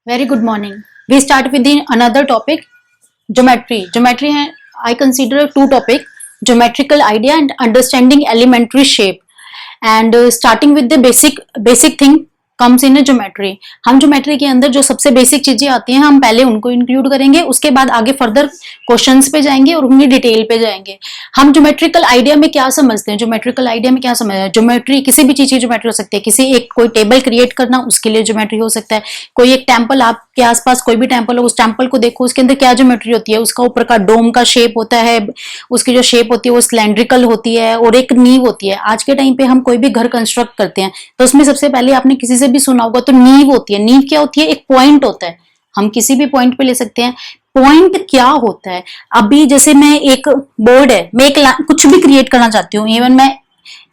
Very good morning. We start with the another topic, geometry. Geometry है, I consider two topic, geometrical idea and understanding elementary shape. And starting with the basic thing comes in a geometry. हम geometry के अंदर जो सबसे basic चीजें आती हैं हम पहले उनको इंक्लूड करेंगे, उसके बाद आगे फर्दर क्वेश्चंस पे जाएंगे और उनकी डिटेल पे जाएंगे। हम ज्योमेट्रिकल आइडिया में क्या समझते हैं? ज्योमेट्रिकल आइडिया में क्या समझते हैं? ज्योमेट्री किसी भी चीज की ज्योमेट्री हो सकती है। किसी एक कोई टेबल क्रिएट करना, उसके लिए ज्योमेट्री हो सकता है। कोई एक टेम्पल, आपके आसपास कोई भी टेम्पल हो, उस टेम्पल को देखो, उसके अंदर क्या ज्योमेट्री होती है? उसका ऊपर का डोम का शेप होता है, उसकी जो शेप होती है वो सिलेंड्रिकल होती है और एक नींव होती है। आज के टाइम पे हम कोई भी घर कंस्ट्रक्ट करते हैं तो उसमें सबसे पहले आपने किसी से भी सुना होगा तो नींव होती है। नींव क्या होती है? एक पॉइंट होता है। हम किसी भी पॉइंट पे ले सकते हैं। पॉइंट क्या होता है? अभी जैसे मैं एक बोर्ड है, मैं एक कुछ भी क्रिएट करना चाहती हूँ, इवन मैं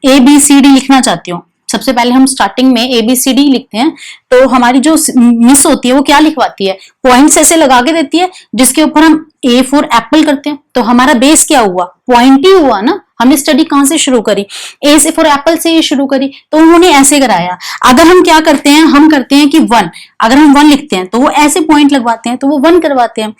ABCD लिखना चाहती हूँ। सबसे पहले हम स्टार्टिंग में ABCD लिखते हैं तो हमारी जो मिस होती है वो क्या लिखवाती है? पॉइंट्स ऐसे लगा के देती है जिसके ऊपर हम A फॉर एप्पल करते हैं। तो हमारा बेस क्या हुआ? पॉइंट ही हुआ ना। हमने स्टडी कहां से शुरू करी? A से फॉर एप्पल से ये शुरू करी, तो उन्होंने ऐसे कराया। अगर हम क्या करते हैं, हम करते हैं कि 1, अगर हम 1 लिखते हैं तो वो ऐसे पॉइंट लगवाते हैं, तो वो 1 करवाते हैं।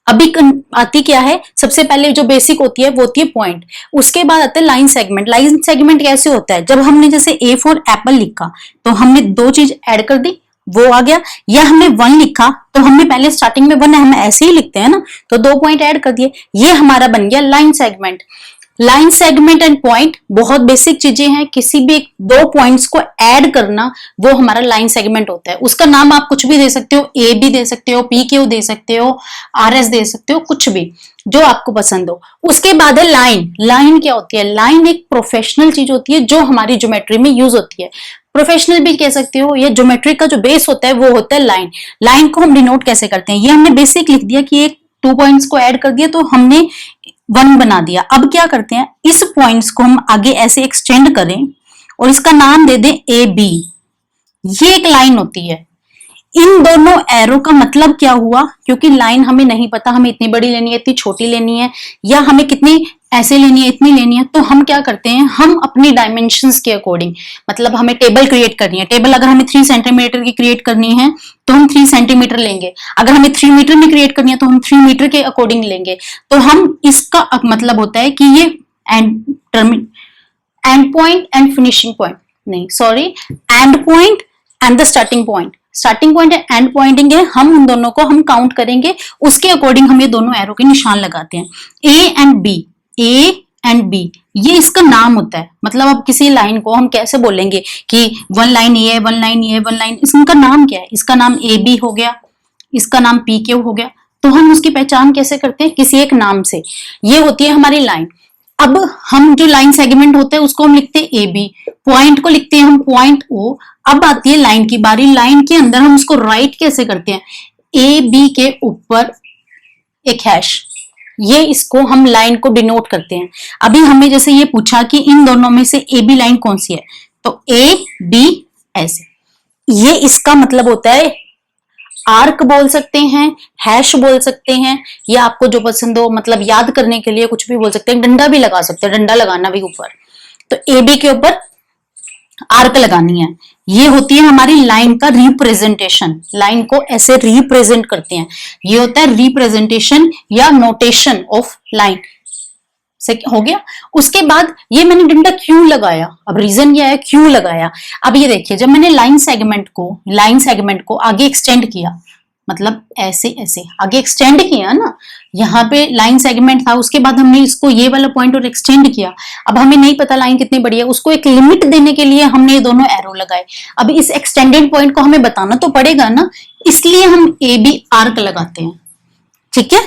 अभी आती क्या है? सबसे पहले जो बेसिक होती है वो होती है पॉइंट, उसके बाद आता है लाइन सेगमेंट। लाइन सेगमेंट कैसे होता है? जब हमने जैसे A फॉर एप्पल लिखा तो हमने दो चीज ऐड कर दी, वो आ गया। या हमने 1 लिखा तो हमने पहले स्टार्टिंग में 1 हम ऐसे ही लिखते हैं ना, तो 2 पॉइंट ऐड कर दिए, ये हमारा बन गया line segment. Line segment and point बहुत बेसिक चीजें हैं। किसी भी 2 पॉइंट्स को ऐड करना वो हमारा लाइन सेगमेंट होता है। उसका नाम आप कुछ भी दे सकते हो, A भी दे सकते हो, PQ दे सकते हो, RS दे सकते हो, कुछ भी जो आपको पसंद हो। उसके बाद है लाइन। लाइन क्या होती है? लाइन एक प्रोफेशनल चीज होती है जो हमारी ज्योमेट्री में यूज होती है। प्रोफेशनल भी कह सकते हो। ये ज्योमेट्री का जो बेस होता है वो होता है लाइन। लाइन को हम डिनोट कैसे करते हैं? ये हमने बेसिक लिख दिया कि एक 2 पॉइंट्स को ऐड कर दिया तो हमने 1 बना दिया। अब क्या करते हैं, इस पॉइंट्स को हम आगे ऐसे एक्सटेंड करें और इसका नाम दे दें AB। ये एक लाइन होती है। इन दोनों एरो का मतलब क्या हुआ? क्योंकि लाइन हमें नहीं पता हमें इतनी बड़ी लेनी है, इतनी छोटी लेनी है, या हमें कितनी ऐसे लेनी है, इतनी लेनी है, तो हम क्या करते हैं, हम अपनी डायमेंशंस के अकॉर्डिंग, मतलब हमें टेबल क्रिएट करनी है। टेबल अगर हमें 3 सेंटीमीटर की क्रिएट करनी है तो हम 3 सेंटीमीटर लेंगे। अगर हमें 3 मीटर में क्रिएट करनी है तो हम 3 मीटर के अकॉर्डिंग लेंगे। तो हम इसका मतलब होता है कि ये end point and finishing point, नहीं sorry, end point and the starting point. Starting point है, एंड पॉइंटिंग है, हम उन दोनों को हम काउंट करेंगे, उसके अकॉर्डिंग हम ये दोनों एरो के निशान लगाते हैं। A and B, A and B, ये इसका नाम होता है। मतलब अब किसी लाइन को हम कैसे बोलेंगे कि 1 लाइन ये है, 1 लाइन ये है, 1 लाइन, इसका नाम क्या है? इसका नाम AB हो गया, इसका नाम PQ हो गया। तो हम उसकी पहचान कैसे करते हैं? किसी एक नाम से। ये होती है हमारी लाइन। अब हम जो लाइन सेगमेंट होते हैं उसको हम लिखते हैं AB, पॉइंट को लिखते हैं हम पॉइंट O। अब आती है लाइन की बारी। लाइन के अंदर हम उसको राइट कैसे करते हैं? AB के ऊपर एक हैश, ये इसको हम लाइन को डिनोट करते हैं। अभी हमें जैसे ये पूछा कि इन दोनों में से AB लाइन कौन सी है, तो AB ऐसे, ये इसका मतलब होता है। आर्क बोल सकते हैं, हैश बोल सकते हैं, या आपको जो पसंद हो, मतलब याद करने के लिए कुछ भी बोल सकते हैं। डंडा भी लगा सकते हैं, डंडा लगाना भी ऊपर। तो AB के ऊपर आर्क लगानी है। ये होती है हमारी लाइन का रिप्रेजेंटेशन। लाइन को ऐसे रिप्रेजेंट करते हैं, ये होता है रिप्रेजेंटेशन या नोटेशन ऑफ लाइन। से हो गया। उसके बाद ये मैंने डंडा क्यों लगाया? अब रीजन ये है क्यों लगाया। अब ये देखिए, जब मैंने लाइन सेगमेंट को आगे एक्सटेंड किया, मतलब ऐसे ऐसे आगे एक्सटेंड किया ना, यहाँ पे लाइन सेगमेंट था, उसके बाद हमने इसको ये वाला पॉइंट और एक्सटेंड किया। अब हमें नहीं पता लाइन कितनी बड़ी है, उसको एक लिमिट देने के लिए हमने ये दोनों एरो लगाए। अब इस एक्सटेंडेड पॉइंट को हमें बताना तो पड़ेगा ना, इसलिए हम AB आर्क लगाते हैं। ठीक है।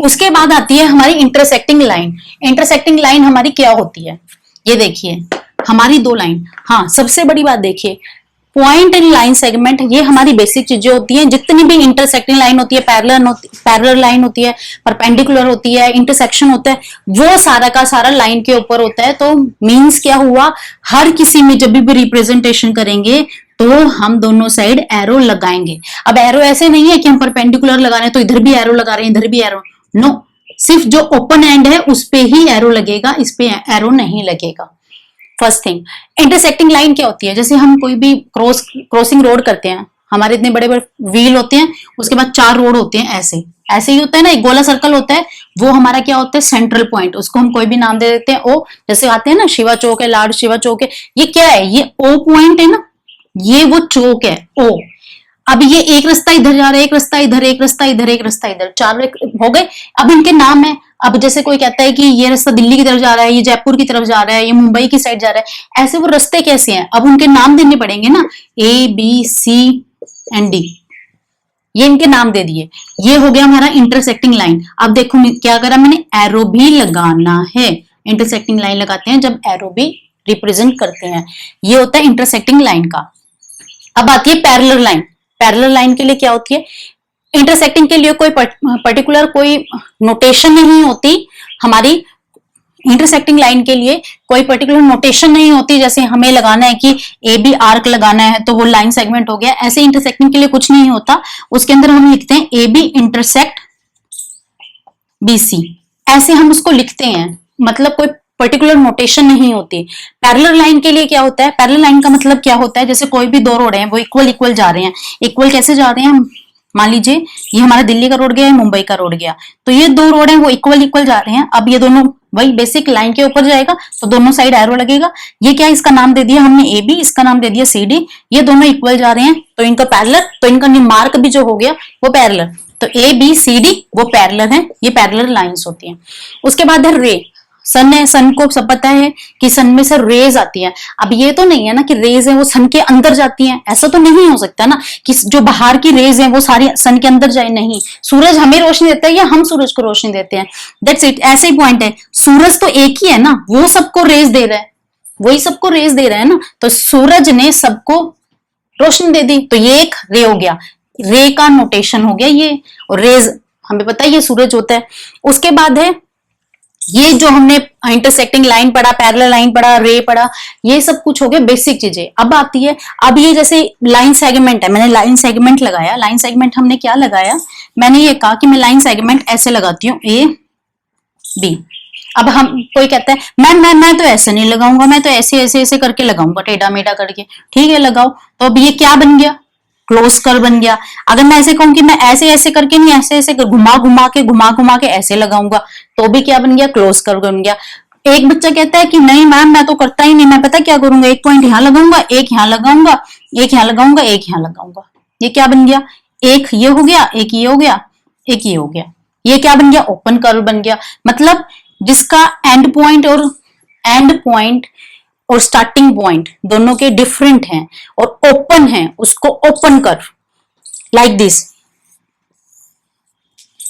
उसके बाद आती है हमारी इंटरसेक्टिंग लाइन। इंटरसेक्टिंग लाइन हमारी क्या होती है? ये देखिए हमारी 2 लाइन। हाँ, सबसे बड़ी बात देखिए, पॉइंट एंड लाइन सेगमेंट, ये हमारी बेसिक चीजें होती हैं। जितनी भी इंटरसेक्टिंग लाइन होती है, पैरेलल लाइन होती है, परपेंडिकुलर होती है, इंटरसेक्शन होता है, वो सारा का सारा लाइन के ऊपर होता है। तो मींस क्या हुआ, हर किसी में जब भी रिप्रेजेंटेशन करेंगे तो हम दोनों साइड एरो लगाएंगे। अब एरो ऐसे नहीं है कि हम परपेंडिकुलर लगा रहे हैं तो इधर भी एरो लगा रहे हैं, इधर भी एरो, नो, सिर्फ जो ओपन एंड है उस पे ही एरो लगेगा, इस पे एरो नहीं लगेगा। फर्स्ट थिंग, इंटरसेक्टिंग लाइन क्या होती है? जैसे हम कोई भी क्रॉसिंग रोड करते हैं, हमारे इतने बड़े बड़े व्हील होते हैं, उसके बाद 4 रोड होते हैं, ऐसे ऐसे ही होता है ना, एक गोला सर्कल होता है, वो हमारा क्या होता है, सेंट्रल पॉइंट। उसको हम कोई भी नाम दे देते हैं, ओ, जैसे आते हैं ना शिवा चौक है, लॉर्ड शिवा चौक है, ये क्या है, ये ओ पॉइंट है ना, ये वो चौक है ओ। अब ये एक रास्ता इधर जा रहा है, एक रास्ता इधर, एक रास्ता इधर, एक रास्ता इधर, 4 हो गए। अब इनके नाम है, अब जैसे कोई कहता है कि ये रास्ता दिल्ली की तरफ जा रहा है, ये जयपुर की तरफ जा रहा है, ये मुंबई की साइड जा रहा है, ऐसे वो रास्ते कैसे हैं, अब उनके नाम देने पड़ेंगे ना, A B C and D, ये इनके नाम दे दिए। ये हो गया हमारा इंटरसेक्टिंग लाइन। अब देखो क्या करा मैंने, एरो भी लगाना है, इंटरसेक्टिंग लाइन लगाते हैं जब एरो भी रिप्रेजेंट करते हैं, ये होता है इंटरसेक्टिंग लाइन का। अब आती है पैरेलल लाइन। पैरेलल लाइन के लिए क्या होती है, इंटरसेक्टिंग के लिए कोई पर्टिकुलर कोई नोटेशन नहीं होती हमारी, इंटरसेक्टिंग लाइन के लिए कोई पर्टिकुलर नोटेशन नहीं होती, जैसे हमें लगाना है कि ए बी आर्क लगाना है तो वो लाइन सेगमेंट हो गया, ऐसे इंटरसेक्टिंग के लिए कुछ नहीं होता। उसके अंदर हम लिखते हैं A B intersect B C, ऐसे हम उसको लिखते हैं, मतलब कोई पर्टिकुलर नोटेशन नहीं होती। पैरेलल लाइन के लिए क्या होता है, पैरेलल लाइन का मतलब क्या होता है, जैसे कोई भी 2 रोड हैं वो इक्वल इक्वल जा रहे हैं, इक्वल कैसे जा रहे हैं, मान लीजिए ये हमारा दिल्ली का रोड गया है, मुंबई का रोड गया, तो ये 2 रोड हैं वो इक्वल इक्वल जा रहे हैं। अब ये दोनों वही बेसिक लाइन के ऊपर जाएगा तो दोनों साइड एरो लगेगा। ये क्या, इसका नाम दे दिया हमने ए बी, इसका नाम दे दिया सी डी, ये दोनों इक्वल जा रहे हैं तो इनका पैरेलल, तो इनका मार्क भी जो हो गया वो पैरेलल, तो ए बी सी डी वो पैरेलल है, ये पैरेलल लाइंस होती हैं। उसके बाद है रे, सन है, सन को सब पता है कि सन में से रेज आती है। अब ये तो नहीं है ना कि रेज है वो सन के अंदर जाती हैं, ऐसा तो नहीं हो सकता ना कि जो बाहर की रेज है वो सारी सन के अंदर जाए, नहीं, सूरज हमें रोशनी देता है या हम सूरज को रोशनी देते हैं, दैट्स इट, ऐसे ही पॉइंट है। सूरज तो एक ही है ना, वो सबको रेज दे रहा है, वही सबको रेज दे रहा है ना, तो सूरज ने सबको रोशनी दे दी, तो ये एक रे हो गया, रे का नोटेशन हो गया ये, और रेज हमें पता है ये सूरज होता है। उसके बाद है ये जो हमने इंटरसेक्टिंग लाइन पढ़ा, पैरेलल लाइन पढ़ा, रे पढ़ा, ये सब कुछ हो गया बेसिक चीजें। अब आती है, अब ये जैसे लाइन सेगमेंट है, मैंने लाइन सेगमेंट लगाया, लाइन सेगमेंट हमने क्या लगाया, मैंने ये कहा कि मैं लाइन सेगमेंट ऐसे लगाती हूँ ए बी। अब हम कोई कहता है मैं तो ऐसे नहीं लगाऊंगा, मैं तो ऐसे ऐसे ऐसे करके लगाऊंगा, टेढ़ा मेढ़ा करके, ठीक है लगाओ, तो अब ये क्या बन गया, क्लोज कर्व बन गया। अगर मैं ऐसे कहूं कि मैं ऐसे ऐसे करके नहीं, ऐसे ऐसे घुमा घुमा के ऐसे लगाऊंगा, तो भी क्या बन गया, क्लोज कर्व बन गया। एक बच्चा कहता है कि नहीं मैम मैं तो करता ही नहीं, मैं पता क्या करूंगा, एक पॉइंट यहां लगाऊंगा, एक यहां लगाऊंगा, एक यहां लगाऊंगा, एक यहां लगाऊंगा, ये क्या बन गया, एक ये हो गया, एक ये हो गया, एक ये हो गया, ये क्या बन गया, ओपन कर्व बन गया। मतलब जिसका एंड पॉइंट और स्टार्टिंग पॉइंट दोनों के डिफरेंट हैं और ओपन हैं, उसको ओपन कर्व, लाइक दिस।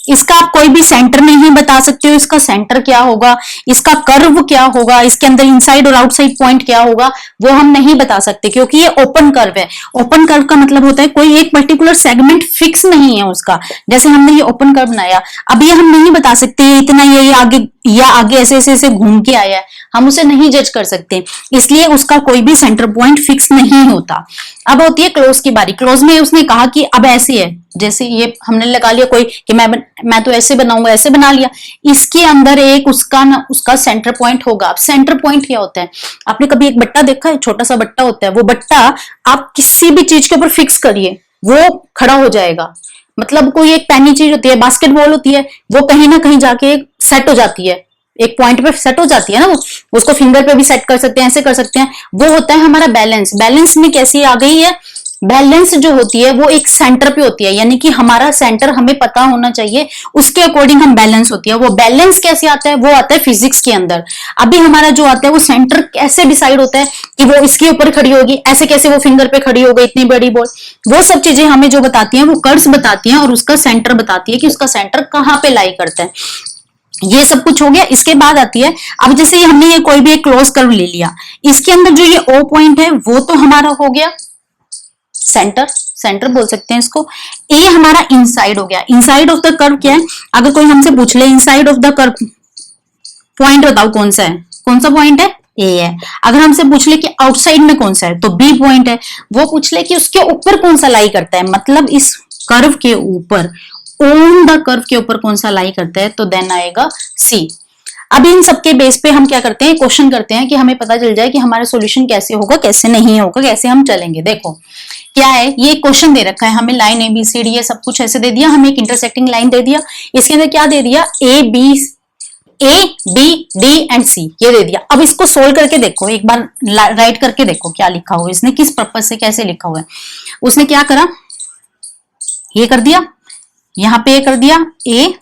इसका आप कोई भी सेंटर नहीं बता सकते हो, इसका सेंटर क्या होगा, इसका कर्व क्या होगा, इसके अंदर इनसाइड और आउटसाइड पॉइंट क्या होगा, वो हम नहीं बता सकते क्योंकि ये ओपन कर्व है। ओपन कर्व का मतलब होता है कोई एक पर्टिकुलर सेगमेंट फिक्स नहीं है उसका, जैसे हमने ये ओपन कर्व बनाया, अब ये हम नहीं बता सकते इतना ये आगे या आगे ऐसे ऐसे ऐसे घूम के आया है, हम उसे नहीं जज कर सकते, इसलिए उसका कोई भी सेंटर पॉइंट फिक्स नहीं होता। अब होती है क्लोज की बारी। क्लोज में उसने कहा कि अब ऐसे है, जैसे ये हमने लगा लिया कोई कि मैं तो ऐसे बनाऊंगा, ऐसे बना लिया, इसके अंदर एक उसका सेंटर पॉइंट होगा। अब सेंटर पॉइंट क्या होता है, आपने कभी एक बट्टा देखा है, छोटा सा बट्टा होता है, वो बट्टा आप किसी भी चीज के ऊपर फिक्स करिए वो खड़ा हो जाएगा। मतलब कोई एक पैनी चीज होती है, बास्केटबॉल होती है, वो कहीं ना कहीं जाके सेट हो जाती है, एक पॉइंट पे सेट हो जाती है ना, वो उसको फिंगर पे भी सेट कर सकते हैं, ऐसे कर सकते हैं। वो होता है हमारा बैलेंस। बैलेंस में कैसी आ गई है, बैलेंस जो होती है वो एक सेंटर पे होती है, यानी कि हमारा सेंटर हमें पता होना चाहिए, उसके अकॉर्डिंग हम बैलेंस होती है। वो बैलेंस कैसे आता है, वो आता है फिजिक्स के अंदर। अभी हमारा जो आता है वो सेंटर कैसे डिसाइड होता है कि वो इसके ऊपर खड़ी होगी, ऐसे कैसे वो फिंगर पे खड़ी हो गई इतनी बड़ी बॉल, वो सब चीजें हमें जो बताती हैं वो कर्व्स बताती हैं और उसका सेंटर बताती है कि उसका सेंटर कहाँ पे लाई करता है। ये सब कुछ हो गया। इसके बाद आती है, अब जैसे हमने ये कोई भी एक क्लोज कर्व ले लिया, इसके अंदर जो ये ओ पॉइंट है वो तो हमारा हो गया सेंटर बोल सकते हैं इसको। ए हमारा इनसाइड हो गया। इनसाइड ऑफ द कर्व क्या है, अगर कोई हमसे पूछ ले inside of the curve point बताओ कौन सा है, कौन सा पॉइंट है, ए है। अगर हमसे पूछ ले कि आउटसाइड में कौन सा है, तो बी पॉइंट है। वो पूछ ले कि उसके ऊपर कौन सा लाई करता है, मतलब इस कर्व के ऊपर, ऑन द कर्व के ऊपर कौन सा लाई करता है, तो देन आएगा सी। अब इन सबके बेस पे हम क्या करते हैं, क्वेश्चन करते हैं कि हमें पता चल जाए कि हमारा सॉल्यूशन कैसे होगा, कैसे नहीं होगा, कैसे हम चलेंगे। देखो क्या है, ये क्वेश्चन दे रखा है हमें, लाइन ABCD ये सब कुछ ऐसे दे दिया, हमें एक इंटरसेक्टिंग लाइन दे दिया, इसके अंदर क्या दे दिया, A B D and C ये दे दिया। अब इसको सोल्व करके देखो, एक बार राइट करके देखो क्या लिखा हुआ है, इसने किस पर्पज से कैसे लिखा हुआ है। उसने क्या करा, ये कर दिया, यहां पे कर दिया ABDC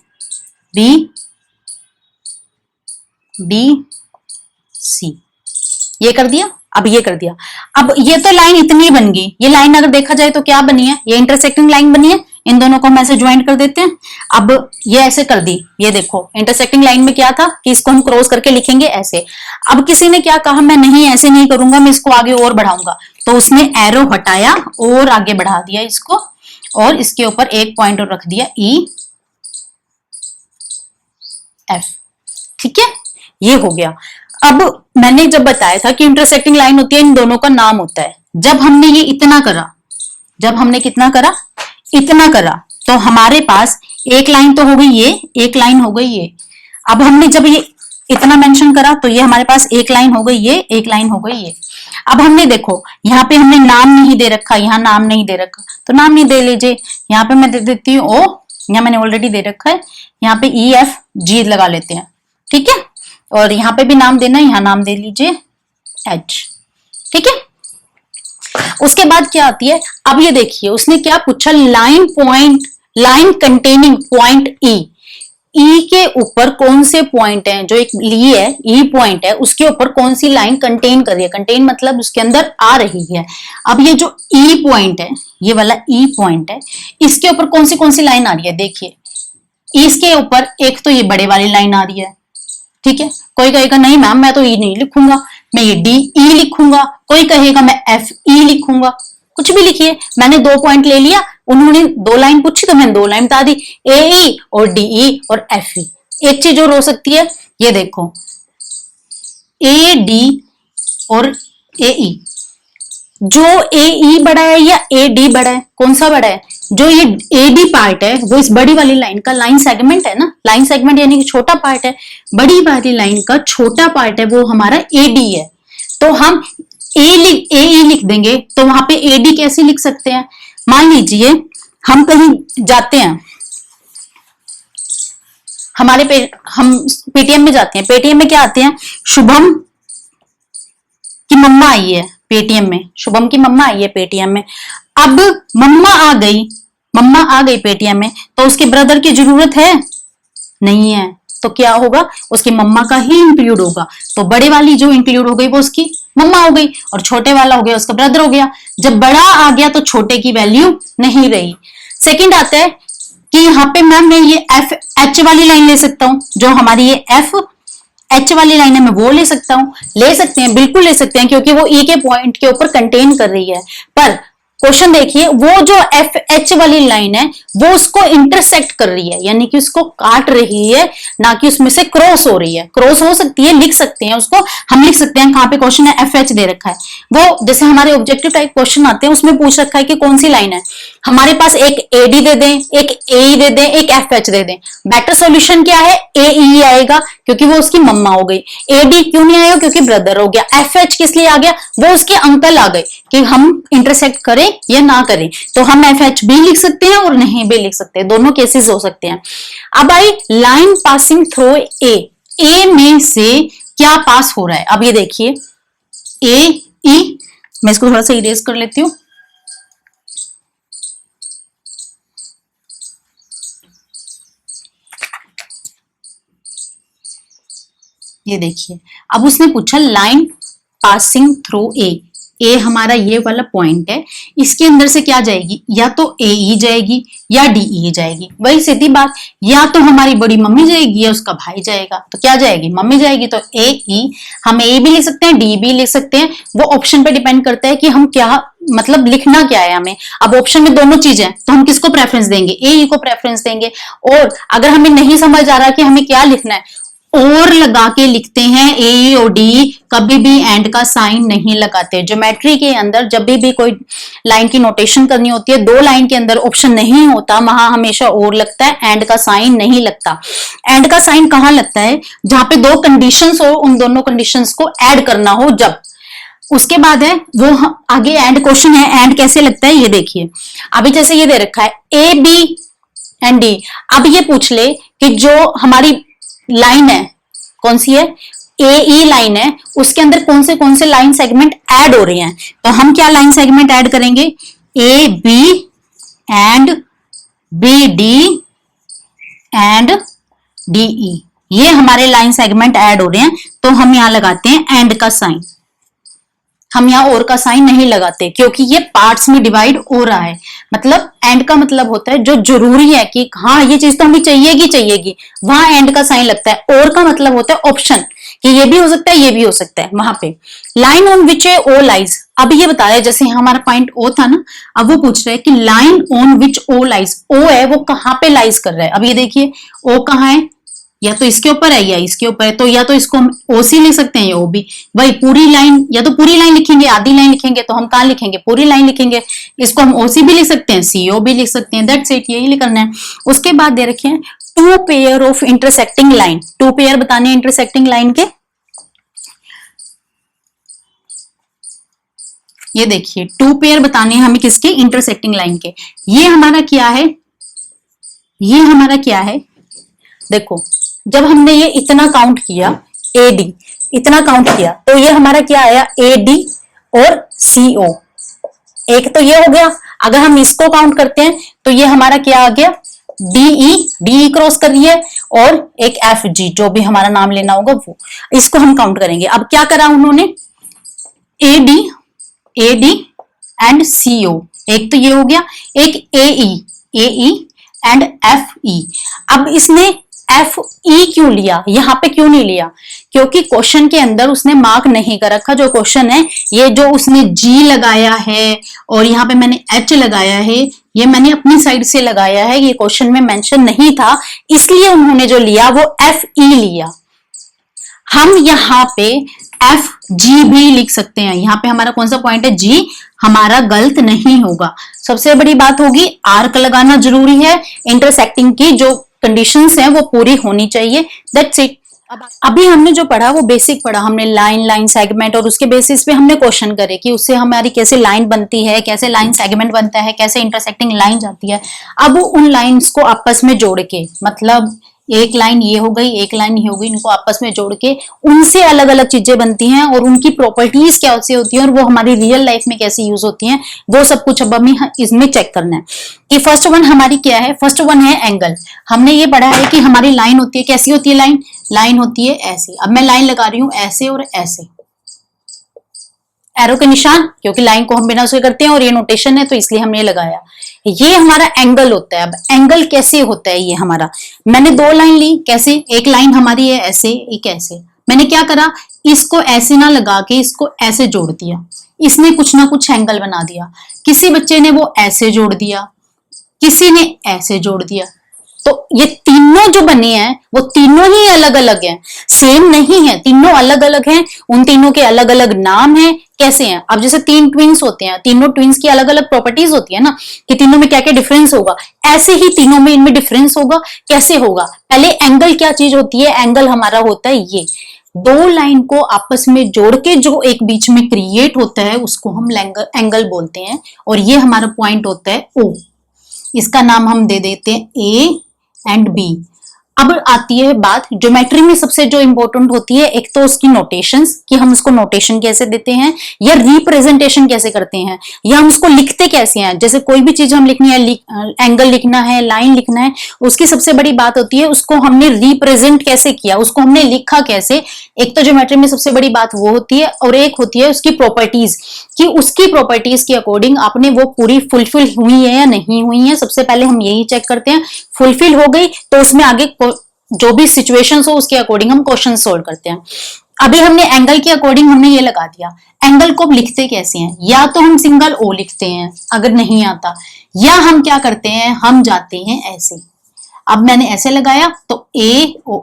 ये कर दिया, अब ये कर दिया। अब ये तो लाइन इतनी बन गई, ये लाइन अगर देखा जाए तो क्या बनी है, ये इंटरसेक्टिंग लाइन बनी है, इन दोनों को हम ऐसे ज्वाइंट कर देते हैं। अब ये ऐसे कर दी, ये देखो इंटरसेक्टिंग लाइन में क्या था कि इसको हम क्रॉस करके लिखेंगे ऐसे। अब किसी ने क्या कहा, मैं नहीं ऐसे नहीं करूंगा, मैं इसको आगे और बढ़ाऊंगा, तो उसने एरो हटाया और आगे बढ़ा दिया इसको, और इसके ऊपर एक पॉइंट और रख दिया EF। ठीक है, ये हो गया। अब मैंने जब बताया था कि इंटरसेक्टिंग लाइन होती है, इन दोनों का नाम होता है। जब हमने ये इतना करा, जब हमने कितना करा, इतना करा, तो हमारे पास एक लाइन तो हो गई ये, एक लाइन हो गई ये। अब हमने जब ये इतना मेंशन करा तो ये हमारे पास एक लाइन हो गई ये, एक लाइन हो गई ये। अब हमने देखो यहाँ पे हमने नाम नहीं दे रखा, यहाँ नाम नहीं दे रखा, तो नाम नहीं दे लीजिए, यहाँ पे मैं दे देती हूँ O, यहाँ मैंने ऑलरेडी दे रखा है, यहाँ पे EFG लगा लेते हैं। ठीक है, और यहाँ पे भी नाम देना है, यहाँ नाम दे लीजिए H। ठीक है, उसके बाद क्या आती है, अब ये देखिए उसने क्या पूछा, लाइन कंटेनिंग पॉइंट ई के ऊपर कौन से पॉइंट हैं, जो एक ली है ई पॉइंट है उसके ऊपर कौन सी लाइन कंटेन कर रही है, कंटेन मतलब उसके अंदर आ रही है। अब ये जो ई पॉइंट है, ये वाला ई पॉइंट है, इसके ऊपर कौन सी लाइन आ रही है, देखिए इसके ऊपर एक तो ये बड़े वाली लाइन आ रही है। ठीक है, कोई कहेगा नहीं मैम मैं तो ई नहीं लिखूंगा, मैं ये DE लिखूंगा, कोई कहेगा मैं FE लिखूंगा, कुछ भी लिखिए। मैंने 2 पॉइंट ले लिया, उन्होंने 2 लाइन पूछी तो मैंने 2 लाइन बता दी, AE और DE और FE। एक चीज और हो सकती है, ये देखो AD और AE, जो AE बड़ा है या AD बड़ा है, कौन सा बड़ा है, जो ये AD पार्ट है वो इस बड़ी वाली लाइन का लाइन सेगमेंट है ना, लाइन सेगमेंट यानी कि छोटा पार्ट है, बड़ी वाली लाइन का छोटा पार्ट है वो हमारा AD है। तो हम AE लिख देंगे, तो वहां पे AD कैसे लिख सकते हैं, मान लीजिए हम कहीं जाते हैं, हम पेटीएम में जाते हैं, पेटीएम में क्या आते हैं, शुभम की मम्मा आई है पेटीएम में, शुभम की मम्मा आई है पेटीएम में। अब मम्मा आ गई पेटीएम में, तो उसके ब्रदर की जरूरत है नहीं है, तो क्या होगा, उसकी मम्मा का ही इंक्लूड होगा। तो बड़े वाली जो इंक्लूड हो गई वो उसकी मम्मा हो गई, और छोटे वाला हो गया उसका ब्रदर हो गया। जब बड़ा आ गया तो छोटे की वैल्यू नहीं रही। सेकंड आता है कि यहाँ पे मैम मैं ये FH वाली लाइन ले सकता हूँ, जो हमारी ये FH वाली लाइन है मैं वो ले सकता हूँ, ले सकते हैं, बिल्कुल ले सकते हैं, क्योंकि वो E के पॉइंट के ऊपर कंटेन कर रही है। पर क्वेश्चन देखिए, वो जो FH वाली लाइन है वो उसको इंटरसेक्ट कर रही है, यानी कि उसको काट रही है, ना कि उसमें से क्रॉस हो रही है। क्रॉस हो सकती है, लिख सकते हैं उसको, हम लिख सकते हैं, कहाँ पे क्वेश्चन है FH दे रखा है, वो जैसे हमारे ऑब्जेक्टिव टाइप क्वेश्चन आते हैं उसमें पूछ रखा है कि कौन सी लाइन है, हमारे पास एक AD दे दें, एक AE दे दें, एक FH दे दें। बेटर सॉल्यूशन क्या है, AE आएगा क्योंकि वो उसकी मम्मा हो गई। AD क्यों नहीं आया, क्योंकि ब्रदर हो गया। FH किस लिए आ गया, वो उसके अंकल आ गए, कि हम इंटरसेक्ट करें या ना करें, तो हम FH भी लिख सकते हैं और नहीं भी लिख सकते हैं, दोनों केसेस हो सकते हैं। अब आई लाइन पासिंग थ्रू ए में से क्या पास हो रहा है, अब ये देखिए AE, मैं इसको थोड़ा सा इरेज कर लेती हूँ। ये देखिए, अब उसने पूछा लाइन पासिंग थ्रू ए हमारा ये वाला पॉइंट है, इसके अंदर से क्या जाएगी, या तो AE जाएगी या DE जाएगी। वही सीधी बात, या तो हमारी बड़ी मम्मी जाएगी या उसका भाई जाएगा, तो क्या जाएगी, मम्मी जाएगी। तो AE हम A भी लिख सकते हैं, D भी लिख सकते हैं, वो ऑप्शन पे डिपेंड करता है कि हम क्या मतलब लिखना क्या है हमें। अब ऑप्शन में दोनों चीजें हैं, तो हम किसको प्रेफरेंस देंगे, AE को प्रेफरेंस देंगे। और अगर हमें नहीं समझ आ रहा कि हमें क्या लिखना है, और लगा के लिखते हैं, ए और डी, कभी भी एंड का साइन नहीं लगाते। ज्योमेट्री के अंदर जब भी कोई लाइन की नोटेशन करनी होती है, दो लाइन के अंदर ऑप्शन नहीं होता, वहां हमेशा और लगता है, एंड का साइन नहीं लगता। एंड का साइन कहां लगता है? जहां पे दो कंडीशंस हो, उन दोनों कंडीशंस को ऐड करना हो जब। उसके बाद है वो आगे एंड क्वेश्चन है, एंड कैसे लगता है ये देखिए। अभी जैसे ये दे रखा है ए बी एंड डी, अब ये पूछ ले कि जो हमारी लाइन है कौन सी है, ए ई लाइन है, उसके अंदर कौन से लाइन सेगमेंट ऐड हो रहे हैं। तो हम क्या लाइन सेगमेंट ऐड करेंगे, A B and B D and D E, ये हमारे लाइन सेगमेंट ऐड हो रहे हैं। तो हम यहां लगाते हैं एंड का साइन, हम यहाँ और का साइन नहीं लगाते क्योंकि ये पार्ट्स में डिवाइड हो रहा है। मतलब एंड का मतलब होता है जो जरूरी है कि हाँ ये चीज तो हमें चाहिएगी, वहां एंड का साइन लगता है। और का मतलब होता है ऑप्शन, कि ये भी हो सकता है, ये भी हो सकता है। वहां पे line on which A O lies, अब ये बताया जैसे हमारा पॉइंट ओ था ना, अब वो पूछ रहे हैं कि line on which O lies, O है वो कहां पे लाइज कर रहा है। अब ये देखिए ओ कहां है, या तो इसके ऊपर है या इसके ऊपर है, तो या तो इसको हम ओसी लिख सकते हैं या ओबी। वही पूरी लाइन, या तो पूरी लाइन लिखेंगे, आधी लाइन लिखेंगे, तो हम कहां लिखेंगे, पूरी लाइन लिखेंगे। इसको हम ओसी भी लिख सकते हैं, सीओ भी लिख सकते हैं, दैट्स इट, यही करना है। उसके बाद दे रखे हैं two pair of intersecting line, two pair बताने इंटरसेक्टिंग लाइन के। ये देखिए टू पेयर बताने हैं हमें किसके, इंटरसेक्टिंग लाइन के। ये हमारा क्या है, ये हमारा क्या है, देखो जब हमने ये इतना काउंट किया, ए डी इतना काउंट किया, तो ये हमारा क्या आया, ए डी और सी ओ, एक तो ये हो गया। अगर हम इसको काउंट करते हैं तो ये हमारा क्या आ गया, डी क्रॉस कर रही है, और एक एफ जी, जो भी हमारा नाम लेना होगा वो, इसको हम काउंट करेंगे। अब क्या करा उन्होंने, ए डी एंड सी ओ, एक तो ये हो गया, एक ए ई एंड एफ ई। अब इसने एफ ई क्यों लिया, यहां पे क्यों नहीं लिया, क्योंकि क्वेश्चन के अंदर उसने मार्क नहीं कर रखा। जो क्वेश्चन है, ये जो उसने जी लगाया है और यहाँ पे मैंने एच लगाया है, ये मैंने अपनी साइड से लगाया है, ये क्वेश्चन में मेंशन नहीं था, इसलिए उन्होंने जो लिया वो एफ ई लिया। हम यहाँ पे एफ जी भी लिख सकते हैं, यहाँ पे हमारा कौन सा पॉइंट है, जी, हमारा गलत नहीं होगा। सबसे बड़ी बात होगी आर्क लगाना जरूरी है, इंटरसेक्टिंग की जो कंडीशंस हैं वो पूरी होनी चाहिए, दैट्स इट। अभी हमने जो पढ़ा वो बेसिक पढ़ा हमने, लाइन सेगमेंट, और उसके बेसिस पे हमने क्वेश्चन करे कि उससे हमारी कैसे लाइन बनती है, कैसे लाइन सेगमेंट बनता है, कैसे इंटरसेक्टिंग लाइन जाती है। अब उन लाइंस को आपस में जोड़ के, मतलब एक लाइन ये हो गई, एक लाइन ये हो गई, इनको आपस में जोड़ के उनसे अलग अलग चीजें बनती हैं, और उनकी प्रॉपर्टीज कैसे होती हैं और वो हमारी रियल लाइफ में कैसे यूज होती हैं, वो सब कुछ अब हमें इसमें चेक करना है। कि फर्स्ट वन हमारी क्या है, फर्स्ट वन है एंगल। हमने ये पढ़ा है कि हमारी लाइन होती है, कैसी होती है लाइन होती है ऐसी। अब मैं लाइन लगा रही हूं ऐसे और ऐसे, एरो के निशान, क्योंकि लाइन को हम बिना उसके करते हैं और ये नोटेशन है तो इसलिए हमने लगाया। ये हमारा एंगल होता है। अब एंगल कैसे होता है, ये हमारा, मैंने दो लाइन ली, कैसे, एक लाइन हमारी है ऐसे, एक ऐसे, मैंने क्या करा, इसको ऐसे ना लगा के इसको ऐसे जोड़ दिया, इसने कुछ ना कुछ एंगल बना दिया। किसी बच्चे ने वो ऐसे जोड़ दिया, किसी ने ऐसे जोड़ दिया, तो ये तीनों जो बने हैं वो तीनों ही अलग अलग हैं, सेम नहीं है, तीनों अलग अलग हैं। उन तीनों के अलग अलग नाम हैं, कैसे हैं। अब जैसे तीन ट्विंस होते हैं, तीनों ट्विंस की अलग अलग प्रॉपर्टीज होती है ना, कि तीनों में क्या क्या डिफरेंस होगा, ऐसे ही तीनों में इनमें डिफरेंस होगा। कैसे होगा, पहले एंगल क्या चीज होती है, एंगल हमारा होता है ये दो लाइन को आपस में जोड़ के जो एक बीच में क्रिएट होता है उसको हम एंगल बोलते हैं, और ये हमारा पॉइंट होता है ओ। इसका नाम हम दे देते हैं ए एंड बी। अब आती है बात ज्योमेट्री में सबसे जो इंपॉर्टेंट होती है, एक तो उसकी नोटेशंस, कि हम उसको नोटेशन कैसे देते हैं, या रिप्रेजेंटेशन कैसे करते हैं, या हम उसको लिखते कैसे हैं। जैसे कोई भी चीज हम लिखनी है, एंगल लिखना है, लाइन लिखना है, उसकी सबसे बड़ी बात होती है उसको हमने रिप्रेजेंट कैसे किया, उसको हमने लिखा कैसे। एक तो ज्योमेट्री में सबसे बड़ी बात वो होती है, और एक होती है उसकी प्रॉपर्टीज, कि उसकी प्रॉपर्टीज के अकॉर्डिंग आपने वो पूरी फुलफिल हुई है या नहीं हुई है। सबसे पहले हम यही चेक करते हैं, फुलफिल हो गई तो उसमें आगे जो भी सिचुएशंस हो उसके अकॉर्डिंग हम क्वेश्चन सोल्व करते हैं। अभी हमने एंगल के अकॉर्डिंग हमने ये लगा दिया। एंगल को लिखते कैसे हैं, या तो हम सिंगल ओ लिखते हैं अगर नहीं आता, या हम क्या करते हैं, हम जाते हैं ऐसे। अब मैंने ऐसे लगाया तो ए ओ,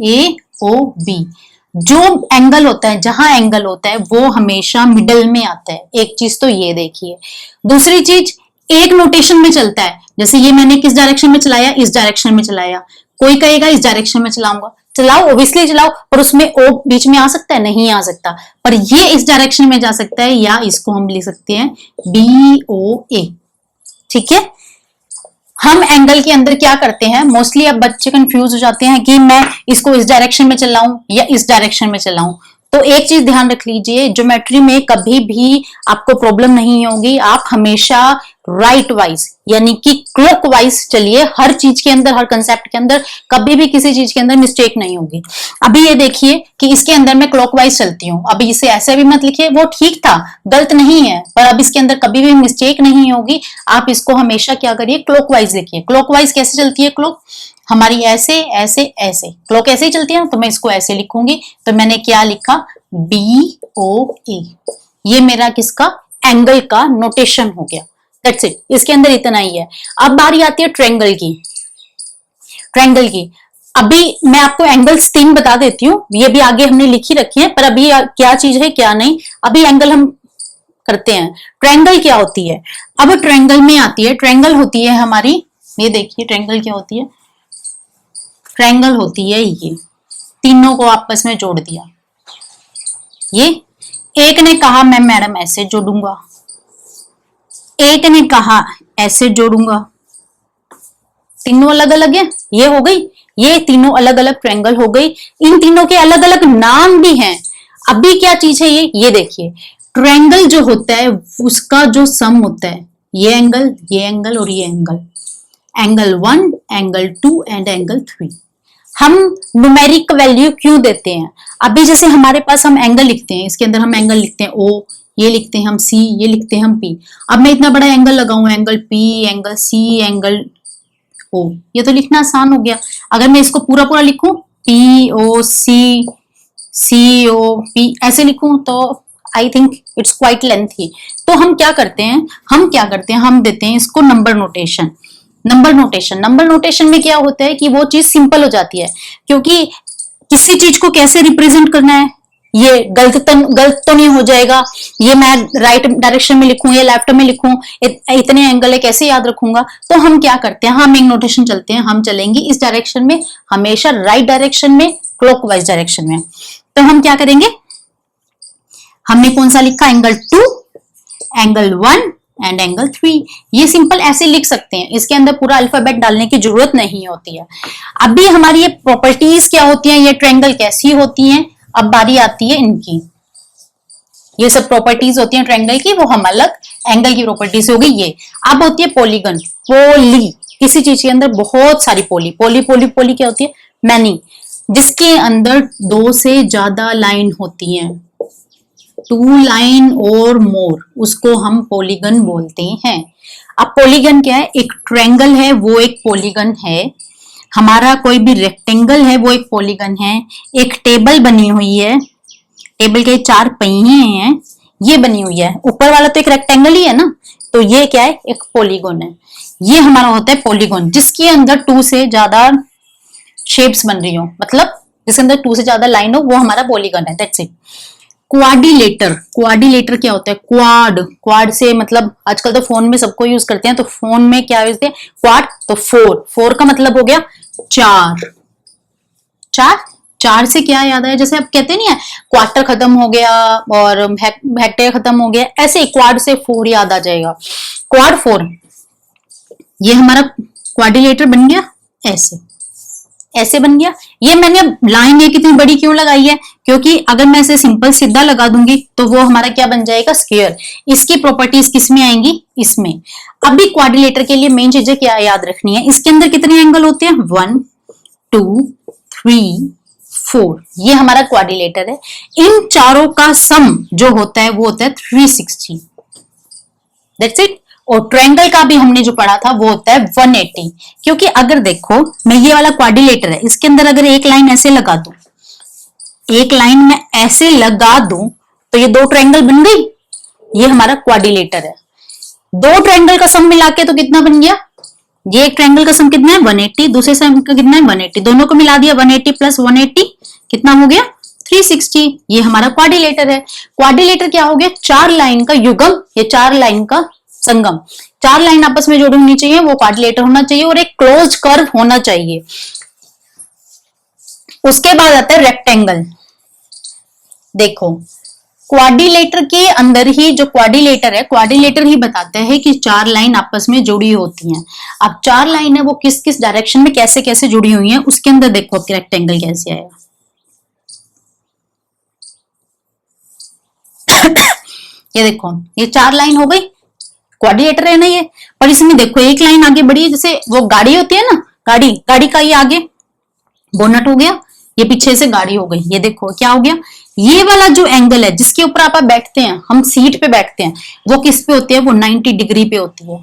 ए ओ बी। जो एंगल होता है, जहां एंगल होता है वो हमेशा मिडल में आता है। एक चीज तो ये देखिए। दूसरी चीज, एक नोटेशन में चलता है। जैसे ये मैंने किस डायरेक्शन में चलाया, इस डायरेक्शन में चलाया। कोई कहेगा इस डायरेक्शन में चलाऊंगा, चलाओ, ओब्वियसली चलाओ, पर उसमें ओ बीच में आ सकता है, नहीं आ सकता। पर ये इस डायरेक्शन में जा सकता है, या इसको हम लिख सकते हैं बी ओ ए। ठीक है। हम एंगल के अंदर क्या करते हैं, मोस्टली अब बच्चे कंफ्यूज हो जाते हैं कि मैं इसको इस डायरेक्शन में चलाऊं या इस डायरेक्शन में चलाऊं। तो एक चीज ध्यान रख लीजिए, ज्योमेट्री में कभी भी आपको प्रॉब्लम नहीं होगी। आप हमेशा राइट वाइज यानी कि क्लॉक वाइज चलिए। हर चीज के अंदर, हर कंसेप्ट के अंदर कभी भी किसी चीज के अंदर मिस्टेक नहीं होगी। अभी ये देखिए कि इसके अंदर मैं क्लॉकवाइज चलती हूँ। अभी इसे ऐसे भी मत लिखिए, वो ठीक था, गलत नहीं है, पर अब इसके अंदर कभी भी मिस्टेक नहीं होगी। आप इसको हमेशा क्या करिए, क्लॉकवाइज लिखिए। क्लॉकवाइज कैसे चलती है क्लॉक हमारी, ऐसे ऐसे ऐसे। क्लॉक ऐसे ही चलती है ना, तो मैं इसको ऐसे लिखूंगी। तो मैंने क्या लिखा, बी ओ ए। ये मेरा किसका, एंगल का नोटेशन हो गया। दैट्स इट, इसके अंदर इतना ही है। अब बारी आती है ट्रायंगल की। ट्रायंगल की अभी मैं आपको एंगल्स 3 बता देती हूँ, ये भी आगे हमने लिखी रखी है, पर अभी क्या चीज है क्या नहीं, अभी एंगल हम करते हैं। ट्रायंगल क्या होती है, अब ट्रायंगल में आती है, ट्रायंगल होती है हमारी, ये देखिए ट्रायंगल क्या होती है। ट्रायंगल होती है ये, तीनों को आपस में जोड़ दिया। ये एक ने कहा मैं मैडम ऐसे जोड़ूंगा, एक ने कहा ऐसे जोड़ूंगा, तीनों अलग अलग है, ये हो गई। ये तीनों अलग अलग ट्रायंगल हो गई। इन तीनों के अलग अलग नाम भी हैं। अभी क्या चीज है ये देखिए, ट्रायंगल जो होता है उसका जो सम होता है, ये एंगल और ये angle, angle 1, angle 2 and angle 3। हम न्यूमेरिक वैल्यू क्यों देते हैं, अभी जैसे हमारे पास हम एंगल लिखते हैं, इसके अंदर हम एंगल लिखते हैं ओ, ये लिखते हैं हम सी, ये लिखते हैं हम पी। अब मैं इतना बड़ा एंगल लगाऊं, angle P, angle C, angle O, ये तो लिखना आसान हो गया। अगर मैं इसको पूरा पूरा लिखूं, पी ओ सी, सी ओ पी, ऐसे लिखूं तो I think it's quite lengthy. तो हम क्या करते हैं, हम देते हैं इसको नंबर नोटेशन। नंबर नोटेशन में क्या होता है कि वो चीज सिंपल हो जाती है, क्योंकि किसी चीज को कैसे रिप्रेजेंट करना है, ये गलत तो नहीं हो जाएगा। ये मैं राइट डायरेक्शन में लिखूं या लेफ्ट में लिखूं, इतने एंगल है, कैसे याद रखूंगा। तो हम क्या करते हैं, हम एक नोटेशन चलते हैं, हम चलेंगे इस डायरेक्शन में, हमेशा राइट डायरेक्शन में, क्लॉकवाइज डायरेक्शन में। तो हम क्या करेंगे, हमने कौन सा लिखा, एंगल 2, एंगल 1 एंड एंगल 3। ये सिंपल ऐसे लिख सकते हैं, इसके अंदर पूरा अल्फाबेट डालने की जरूरत नहीं होती है। अभी हमारी ये प्रॉपर्टीज क्या होती हैं, ये ट्रायंगल कैसी होती हैं, अब बारी आती है इनकी। ये सब प्रॉपर्टीज होती हैं ट्रायंगल की, वो हम अलग, एंगल की प्रॉपर्टीज हो गई ये। अब होती है पॉलीगन, पोली, किसी चीज के अंदर बहुत सारी पोली क्या होती है, मैनी, जिसके अंदर 2 से ज्यादा लाइन होती हैं, 2 लाइन और मोर, उसको हम पॉलीगन बोलते हैं। अब पॉलीगन क्या है, एक ट्रायंगल है वो एक पॉलीगन है, हमारा कोई भी रेक्टेंगल है वो एक पॉलीगन है, एक टेबल बनी हुई है, टेबल के 4 पहिए हैं, ये बनी हुई है, ऊपर वाला तो एक रेक्टेंगल ही है ना, तो ये क्या है, एक पॉलीगन है। ये हमारा होता है पॉलीगन, जिसके अंदर 2 से ज्यादा शेप्स बन रही हो, मतलब जिसके अंदर 2 से ज्यादा लाइन हो, वो हमारा पॉलीगन है। That's it. क्वाड्रिलेटर क्या होता है, क्वाड से मतलब आजकल तो फोन में सबको यूज करते हैं, तो फोन में क्या यूज है, क्वाड, तो 4 का मतलब हो गया 4 से क्या याद आया, जैसे आप कहते नहीं है क्वार्टर खत्म हो गया और हेक्टेयर खत्म हो गया, ऐसे क्वाड से 4 याद आ जाएगा, क्वाड 4। ये हमारा क्वाड्रिलेटर बन गया, ऐसे बन गया। ये मैंने अब लाइन एक इतनी बड़ी क्यों लगाई है, क्योंकि अगर मैं इसे सिंपल सीधा लगा दूंगी तो वो हमारा क्या बन जाएगा, स्क्वायर। इसकी प्रॉपर्टीज किस में आएंगी, इसमें। अभी क्वाड्रिलेटर के लिए मेन चीजें क्या याद रखनी है, इसके अंदर कितने एंगल होते हैं, 1 2 3 4, ये हमारा क्वाड्रिलेटर है। इन चारों का सम जो होता है वो होता है 360। That's it. और ट्रायंगल का भी हमने जो पढ़ा था वो होता है 180, क्योंकि अगर देखो मैं ये वाला क्वाड्रिलेटर है, इसके अंदर अगर एक लाइन ऐसे लगा दूं, एक लाइन में ऐसे लगा दूं, तो ये 2 ट्रायंगल बन गई, ये हमारा क्वाड्रिलेटर है। 2 ट्रायंगल का सम मिला के तो कितना बन गया, ये एक ट्रायंगल का सम कितना है 180, दूसरे सम का कितना है 180, दोनों को मिला दिया 180 प्लस 180 कितना हो गया 360। ये हमारा क्वाड्रिलेटर है। क्वाड्रिलेटर क्या हो गया, चार लाइन का युग्म, ये चार लाइन का संगम। चार लाइन आपस में जुड़ी होनी चाहिए, वो क्वाड्रिलेटर होना चाहिए और एक क्लोज कर्व होना चाहिए। उसके बाद आता है रेक्टेंगल। देखो क्वाड्रिलेटर के अंदर ही, जो क्वाड्रिलेटर है, क्वाड्रिलेटर ही बताता है कि चार लाइन आपस में जुड़ी होती हैं। अब चार लाइन है वो किस किस डायरेक्शन में कैसे कैसे जुड़ी हुई हैं, उसके अंदर देखो आपके रेक्टेंगल कैसे आएगा। ये देखो ये चार लाइन हो गई, क्वाड्रिलेटर है ना ये, पर इसमें देखो एक लाइन आगे बढ़ी है, जैसे वो गाड़ी होती है ना, गाड़ी का ये आगे बोनट हो गया, ये पीछे से गाड़ी हो गई। ये देखो क्या हो गया, ये वाला जो एंगल है जिसके ऊपर आप बैठते हैं, हम सीट पे बैठते हैं, वो किस पे होती है, वो 90 डिग्री पे होती है।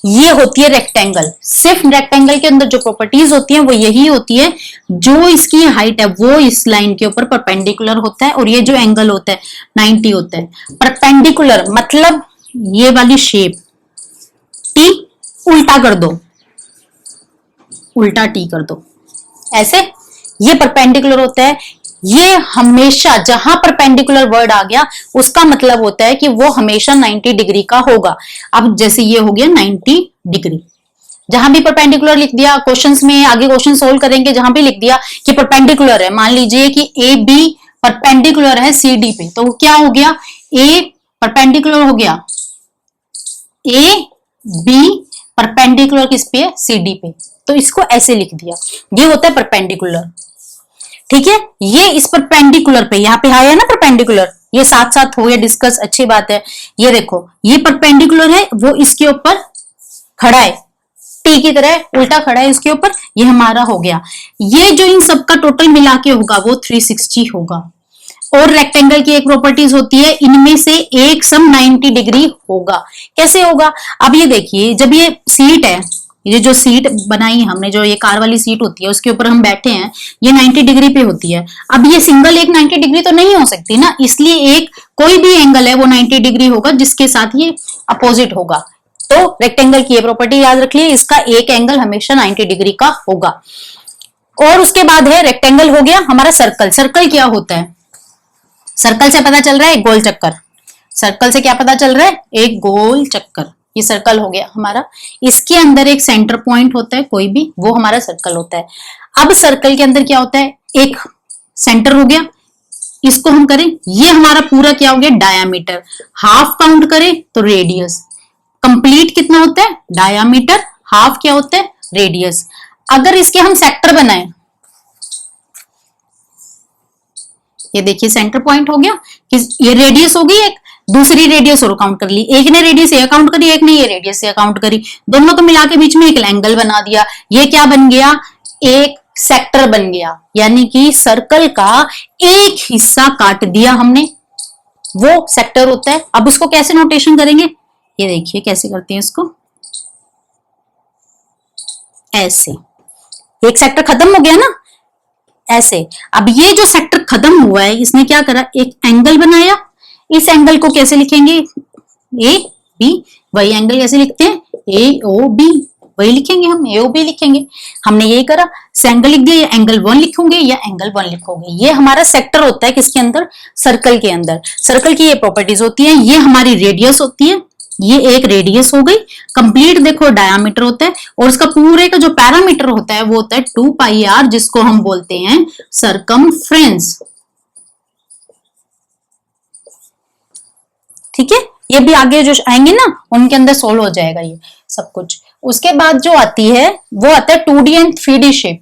ये होती है रेक्टेंगल। सिर्फ रेक्टेंगल के अंदर जो प्रॉपर्टीज होती है वो यही होती है, जो इसकी हाइट है वो इस लाइन के ऊपर परपेंडिकुलर होता है और ये जो एंगल होता है 90 होता है। परपेंडिकुलर मतलब ये वाली शेप टी उल्टा कर दो, उल्टा टी कर दो, ऐसे ये परपेंडिकुलर होता है। ये हमेशा जहां परपेंडिकुलर वर्ड आ गया उसका मतलब होता है कि वो हमेशा 90 डिग्री का होगा। अब जैसे ये हो गया 90 डिग्री, जहां भी परपेंडिकुलर लिख दिया, क्वेश्चंस में आगे क्वेश्चन सोल्व करेंगे, जहां भी लिख दिया कि परपेंडिकुलर है, मान लीजिए कि ए बी परपेंडिकुलर है सी डी पे, तो क्या हो गया, ए परपेंडिकुलर हो गया ए बी परपेंडिकुलर किस पे है, सी डी पे, तो इसको ऐसे लिख दिया। ये होता है परपेंडिकुलर, ठीक है। ये इस परपेंडिकुलर पे, यहाँ पे आया ना परपेंडिकुलर, ये साथ साथ हो गया डिस्कस, अच्छी बात है। ये देखो ये परपेंडिकुलर है, वो इसके ऊपर खड़ा है, टी की तरह उल्टा खड़ा है इसके ऊपर, ये हमारा हो गया। ये जो इन सबका टोटल मिला के होगा वो 360 होगा। और रेक्टेंगल की एक प्रॉपर्टीज होती है, इनमें से एक सम 90 डिग्री होगा। कैसे होगा, अब ये देखिए, जब ये सीट है, ये जो सीट बनाई हमने, जो ये कार वाली सीट होती है उसके ऊपर हम बैठे हैं, ये 90 डिग्री पे होती है। अब ये सिंगल एक 90 डिग्री तो नहीं हो सकती ना, इसलिए एक कोई भी एंगल है वो 90 डिग्री होगा जिसके साथ ये अपोजिट होगा। तो रेक्टेंगल की ये प्रॉपर्टी याद रखिए, इसका एक एंगल हमेशा 90 डिग्री का होगा। और उसके बाद है रेक्टेंगल हो गया हमारा सर्कल। सर्कल क्या होता है, सर्कल से पता चल रहा है एक गोल चक्कर, सर्कल से क्या पता चल रहा है, एक गोल चक्कर। ये सर्कल हो गया हमारा, इसके अंदर एक सेंटर पॉइंट होता है कोई भी, वो हमारा सर्कल होता है। अब सर्कल के अंदर क्या होता है, एक सेंटर हो गया, इसको हम करें, ये हमारा पूरा क्या हो गया डायामीटर, हाफ काउंट करें तो रेडियस, कंप्लीट कितना होता है डायामीटर, हाफ क्या होता है रेडियस। अगर इसके हम सेक्टर बनाएं, ये देखिए सेंटर पॉइंट हो गया, ये रेडियस हो गई, एक दूसरी रेडियस और काउंट कर ली, एक ने रेडियस ये काउंट करी, एक ने ये रेडियस ये काउंट करी, दोनों को मिला के बीच में एक एंगल बना दिया। ये क्या बन गया, एक सेक्टर बन गया, यानी कि सर्कल का एक हिस्सा काट दिया हमने, वो सेक्टर होता है। अब उसको कैसे नोटेशन करेंगे, ये देखिए कैसे करते हैं इसको, ऐसे, एक सेक्टर खत्म हो गया ना, ऐसे। अब ये जो सेक्टर खत्म हुआ है, इसने क्या करा, एक एंगल बनाया। इस एंगल को कैसे लिखेंगे, ए बी, वही एंगल कैसे लिखते हैं, ए ओ बी, वही लिखेंगे हम, ए ओ बी लिखेंगे। हमने यही करा, एंगल लिख दिया, या एंगल 1 लिखोगे या एंगल 1 लिखोगे। ये हमारा सेक्टर होता है किसके अंदर, सर्कल के अंदर। सर्कल की ये प्रॉपर्टीज होती है, ये हमारी रेडियस होती है, ये एक रेडियस हो गई, कंप्लीट देखो डायामीटर होता है, और इसका पूरे का जो पैरामीटर होता है वो होता है 2 पाई आर, जिसको हम बोलते हैं सरकमफ्रेंस। ठीक है, ये भी आगे जो आएंगे ना उनके अंदर सोल्व हो जाएगा ये सब कुछ। उसके बाद जो आती है वो आता है 2D and 3D shape.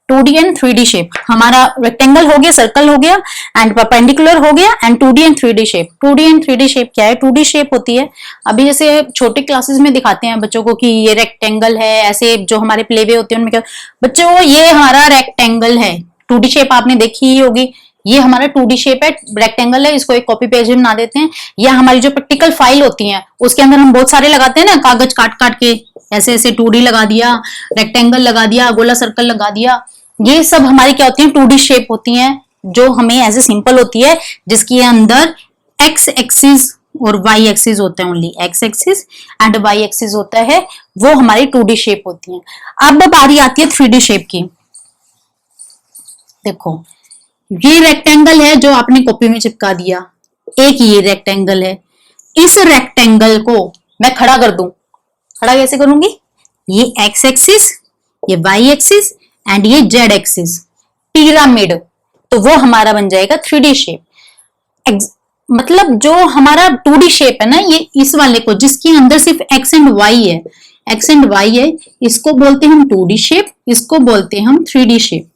2D and 3D shape, हमारा रेक्टेंगल हो गया, सर्कल हो गया, एंड परपेंडिकुलर हो गया, and 2D and 3D shape. 2D and 3D shape क्या है, 2D शेप होती है, अभी जैसे छोटे क्लासेस में दिखाते हैं बच्चों को कि ये रेक्टेंगल है, ऐसे जो हमारे प्ले वे होते हैं उनमें क्या, बच्चों ये हमारा रेक्टेंगल है। 2D शेप आपने देखी ही होगी, ये हमारा 2D शेप है, रेक्टेंगल है, इसको एक कॉपी पेज में बना देते हैं। या हमारी जो प्रैक्टिकल फाइल होती है उसके अंदर हम बहुत सारे लगाते हैं ना, कागज काट काट के ऐसे ऐसे 2D लगा दिया, रेक्टेंगल लगा दिया, गोला सर्कल लगा दिया, ये सब हमारी क्या होती है 2D शेप होती हैं, जो हमें ऐसे सिंपल होती है, जिसके अंदर एक्स एक्सिस और वाई एक्सिस होता है only X axis and Y axis होता है, वो हमारी 2D शेप होती है। अब बारी आती है 3D शेप की। देखो ये रेक्टेंगल है जो आपने कॉपी में चिपका दिया, एक ये रेक्टेंगल है, इस रेक्टेंगल को मैं खड़ा कर दूं, खड़ा कैसे करूंगी, ये एक्स एक्सिस, ये वाई एक्सिस एंड ये जेड एक्सिस, पिरामिड, तो वो हमारा बन जाएगा 3D शेप। मतलब जो हमारा 2D शेप है ना, ये इस वाले को जिसके अंदर सिर्फ एक्स एंड वाई है, एक्स एंड वाई है, इसको बोलते हैं हम 2D शेप, इसको बोलते हैं हम 3D शेप।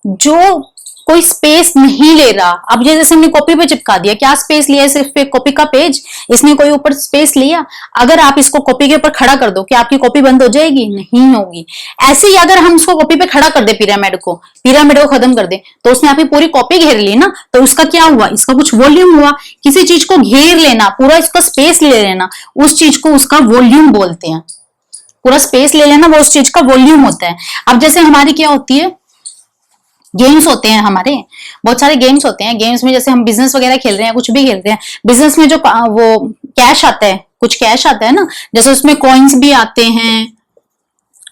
जो कोई स्पेस नहीं ले रहा, अब ये जैसे हमने कॉपी पे चिपका दिया, क्या स्पेस लिया है, सिर्फ कॉपी का पेज, इसने कोई ऊपर स्पेस लिया? अगर आप इसको कॉपी के ऊपर खड़ा कर दो, क्या आपकी कॉपी बंद हो जाएगी? नहीं होगी। ऐसे ही अगर हम इसको कॉपी पे खड़ा कर दे, पिरामिड को खत्म कर दे, तो उसने आपकी पूरी कॉपी घेर ली ना, तो उसका क्या हुआ, इसका कुछ वॉल्यूम हुआ। किसी चीज को घेर लेना, पूरा इसका स्पेस ले लेना, उस चीज को उसका वॉल्यूम बोलते हैं। पूरा स्पेस ले लेना वो उस चीज का वॉल्यूम होता है। अब जैसे हमारी क्या होती है, गेम्स होते हैं हमारे, बहुत सारे गेम्स होते हैं। गेम्स में जैसे हम बिजनेस वगैरह खेल रहे हैं, कुछ भी खेल रहे हैं, बिजनेस में जो वो कैश आता है, कुछ कैश आता है ना, जैसे उसमें कॉइन्स भी आते हैं,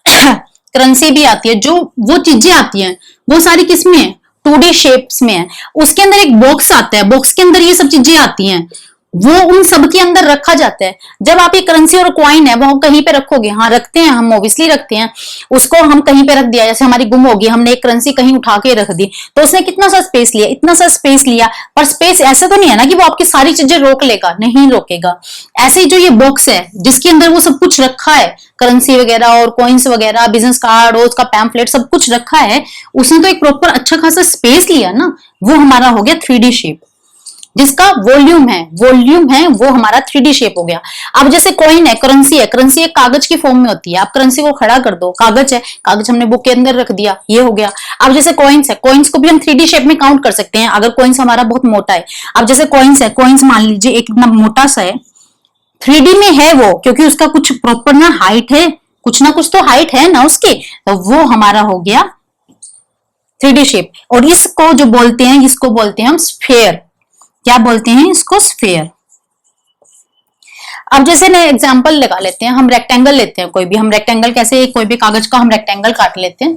करेंसी भी आती है, जो वो चीजें आती हैं वो सारी किसमें है, 2D शेप्स में है। उसके अंदर एक बॉक्स आता है, बॉक्स के अंदर ये सब चीजें आती हैं, वो उन सब के अंदर रखा जाता है। जब आप ये करेंसी और कॉइन है वो कहीं पे रखोगे, हाँ रखते हैं हम, ऑब्वियसली रखते हैं, उसको हम कहीं पे रख दिया, जैसे हमारी गुम होगी, हमने एक करेंसी कहीं उठा के रख दी, तो उसने कितना सा स्पेस लिया, इतना सा स्पेस लिया, पर स्पेस ऐसा तो नहीं है ना कि वो आपकी सारी चीजें रोक लेगा, नहीं रोकेगा। ऐसे ही जो ये बॉक्स है जिसके अंदर वो सब कुछ रखा है, करेंसी वगैरह और कॉइन्स वगैरह, बिजनेस कार्ड और उसका पैम्फलेट सब कुछ रखा है, उसने तो एक प्रॉपर अच्छा खासा स्पेस लिया ना, वो हमारा हो गया 3D शेप। जिसका वॉल्यूम है वो हमारा 3D शेप हो गया। अब जैसे कॉइन है, करेंसी है, करेंसी एक कागज की फॉर्म में होती है, आप करेंसी को खड़ा कर दो, कागज है, कागज हमने बुक के अंदर रख दिया, ये हो गया। अब जैसे कॉइन्स है, कॉइन्स को भी हम 3D शेप में काउंट कर सकते हैं अगर कॉइन्स हमारा बहुत मोटा है। अब जैसे कॉइन्स है, कॉइन्स मान लीजिए एक इतना मोटा सा है, 3D में है वो, क्योंकि उसका कुछ प्रॉपर ना हाइट है, कुछ ना कुछ तो हाइट है ना उसकी, तो वो हमारा हो गया 3D शेप। और इसको जो बोलते हैं, इसको बोलते हैं हम स्फीयर। क्या बोलते हैं इसको? स्फीयर। अब जैसे ना एग्जांपल लगा लेते हैं, हम रेक्टेंगल लेते हैं, कोई भी हम रेक्टेंगल, कैसे कोई भी कागज का हम रेक्टेंगल काट लेते हैं।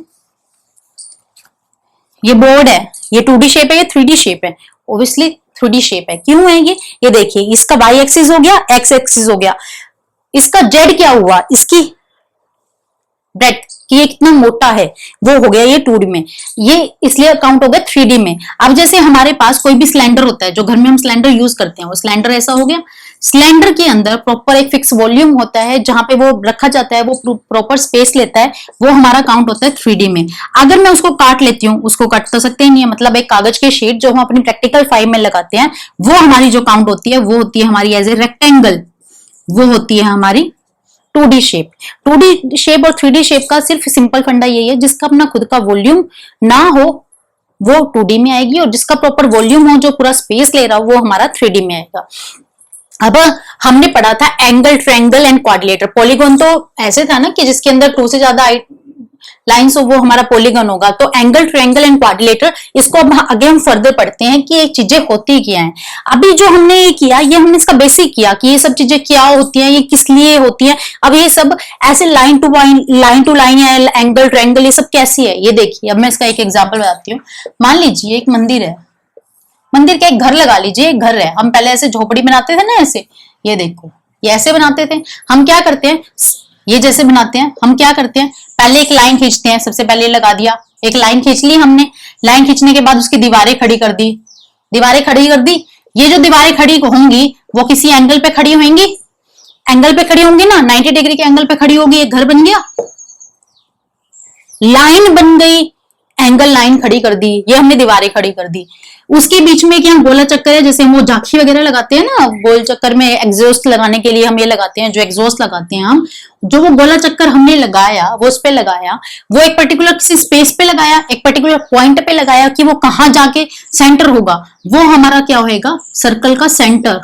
ये बोर्ड है, ये 2D शेप है, ये 3D शेप है, ऑब्वियसली 3D शेप है। क्यों है ये देखिए, इसका वाई एक्सिस हो गया, एक्स एक्सिस हो गया, इसका जेड क्या हुआ, इसकी ब्रेथ कि ये कितना मोटा है, वो हो गया ये 2D में, ये इसलिए काउंट हो गया 3D में। अब जैसे हमारे पास कोई भी सिलेंडर होता है, जो घर में हम सिलेंडर यूज करते हैं, वो सिलेंडर ऐसा हो गया। सिलेंडर के अंदर प्रॉपर एक फिक्स वॉल्यूम होता है, जहां पे वो रखा जाता है, वो प्रॉपर स्पेस लेता है, वो हमारा काउंट होता है 3D में। अगर मैं उसको काट लेती हूँ, उसको काट तो सकते ही नहीं है, मतलब एक कागज की शीट जो हम अपनी प्रैक्टिकल फाइल में लगाते हैं, वो हमारी जो काउंट होती है वो होती है हमारी एज ए रेक्टेंगल, वो होती है हमारी 2D शेप। 2D शेप और 3D शेप का सिर्फ सिंपल फंडा यही है, जिसका अपना खुद का वॉल्यूम ना हो वो 2D में आएगी, और जिसका प्रॉपर वॉल्यूम हो, जो पूरा स्पेस ले रहा हो, वो हमारा 3D में आएगा। अब हमने पढ़ा था angle, triangle and quadrilateral. Polygon तो ऐसे था ना कि जिसके अंदर 2 से ज्यादा लाइन्स हो, वो हमारा पॉलीगॉन होगा। तो एंगल, ट्रायंगल एंड क्वाड्रिलेटर, इसको अब आगे हम फर्दर पढ़ते हैं कि ये चीजें होती क्या हैं। अभी जो हमने ये किया, ये हमने इसका बेसिक किया कि ये सब चीजें क्या होती हैं, ये किस लिए होती हैं। अब ये सब ऐसे लाइन टू लाइन या एंगल, ट्रायंगल, ये सब कैसी है ये देखिए। अब मैं इसका एक एग्जाम्पल बताती हूँ। मान लीजिए एक मंदिर है, मंदिर का एक घर लगा लीजिए, एक घर है, हम पहले ऐसे झोपड़ी बनाते थे ना, ऐसे, ये देखो, ये ऐसे बनाते थे। हम क्या करते हैं, ये जैसे बनाते हैं, हम क्या करते हैं, पहले एक लाइन खींचते हैं, सबसे पहले लगा दिया, एक लाइन खींच ली हमने, लाइन खींचने के बाद उसकी दीवारें खड़ी कर दी, दीवारें खड़ी कर दी। ये जो दीवारें खड़ी होंगी वो किसी एंगल पे खड़ी होंगी, एंगल पे खड़ी होंगी ना, 90 डिग्री के एंगल पे खड़ी होगी, एक घर बन गया, लाइन बन गई, एंगल लाइन खड़ी कर दी, ये हमने दीवारें खड़ी कर दी। उसके बीच में क्या गोला चक्कर है, जैसे हम वो झांकी वगैरह लगाते हैं ना, गोल चक्कर में एग्जॉस्ट लगाने के लिए हम ये लगाते हैं, जो एग्जॉस्ट लगाते हैं हम, जो वो गोला चक्कर हमने लगाया, वो उस पे लगाया, वो एक पर्टिकुलर किसी स्पेस पे लगाया, एक पर्टिकुलर पॉइंट पे लगाया कि वो कहां जाके सेंटर होगा, वो हमारा क्या होएगा, सर्कल का सेंटर।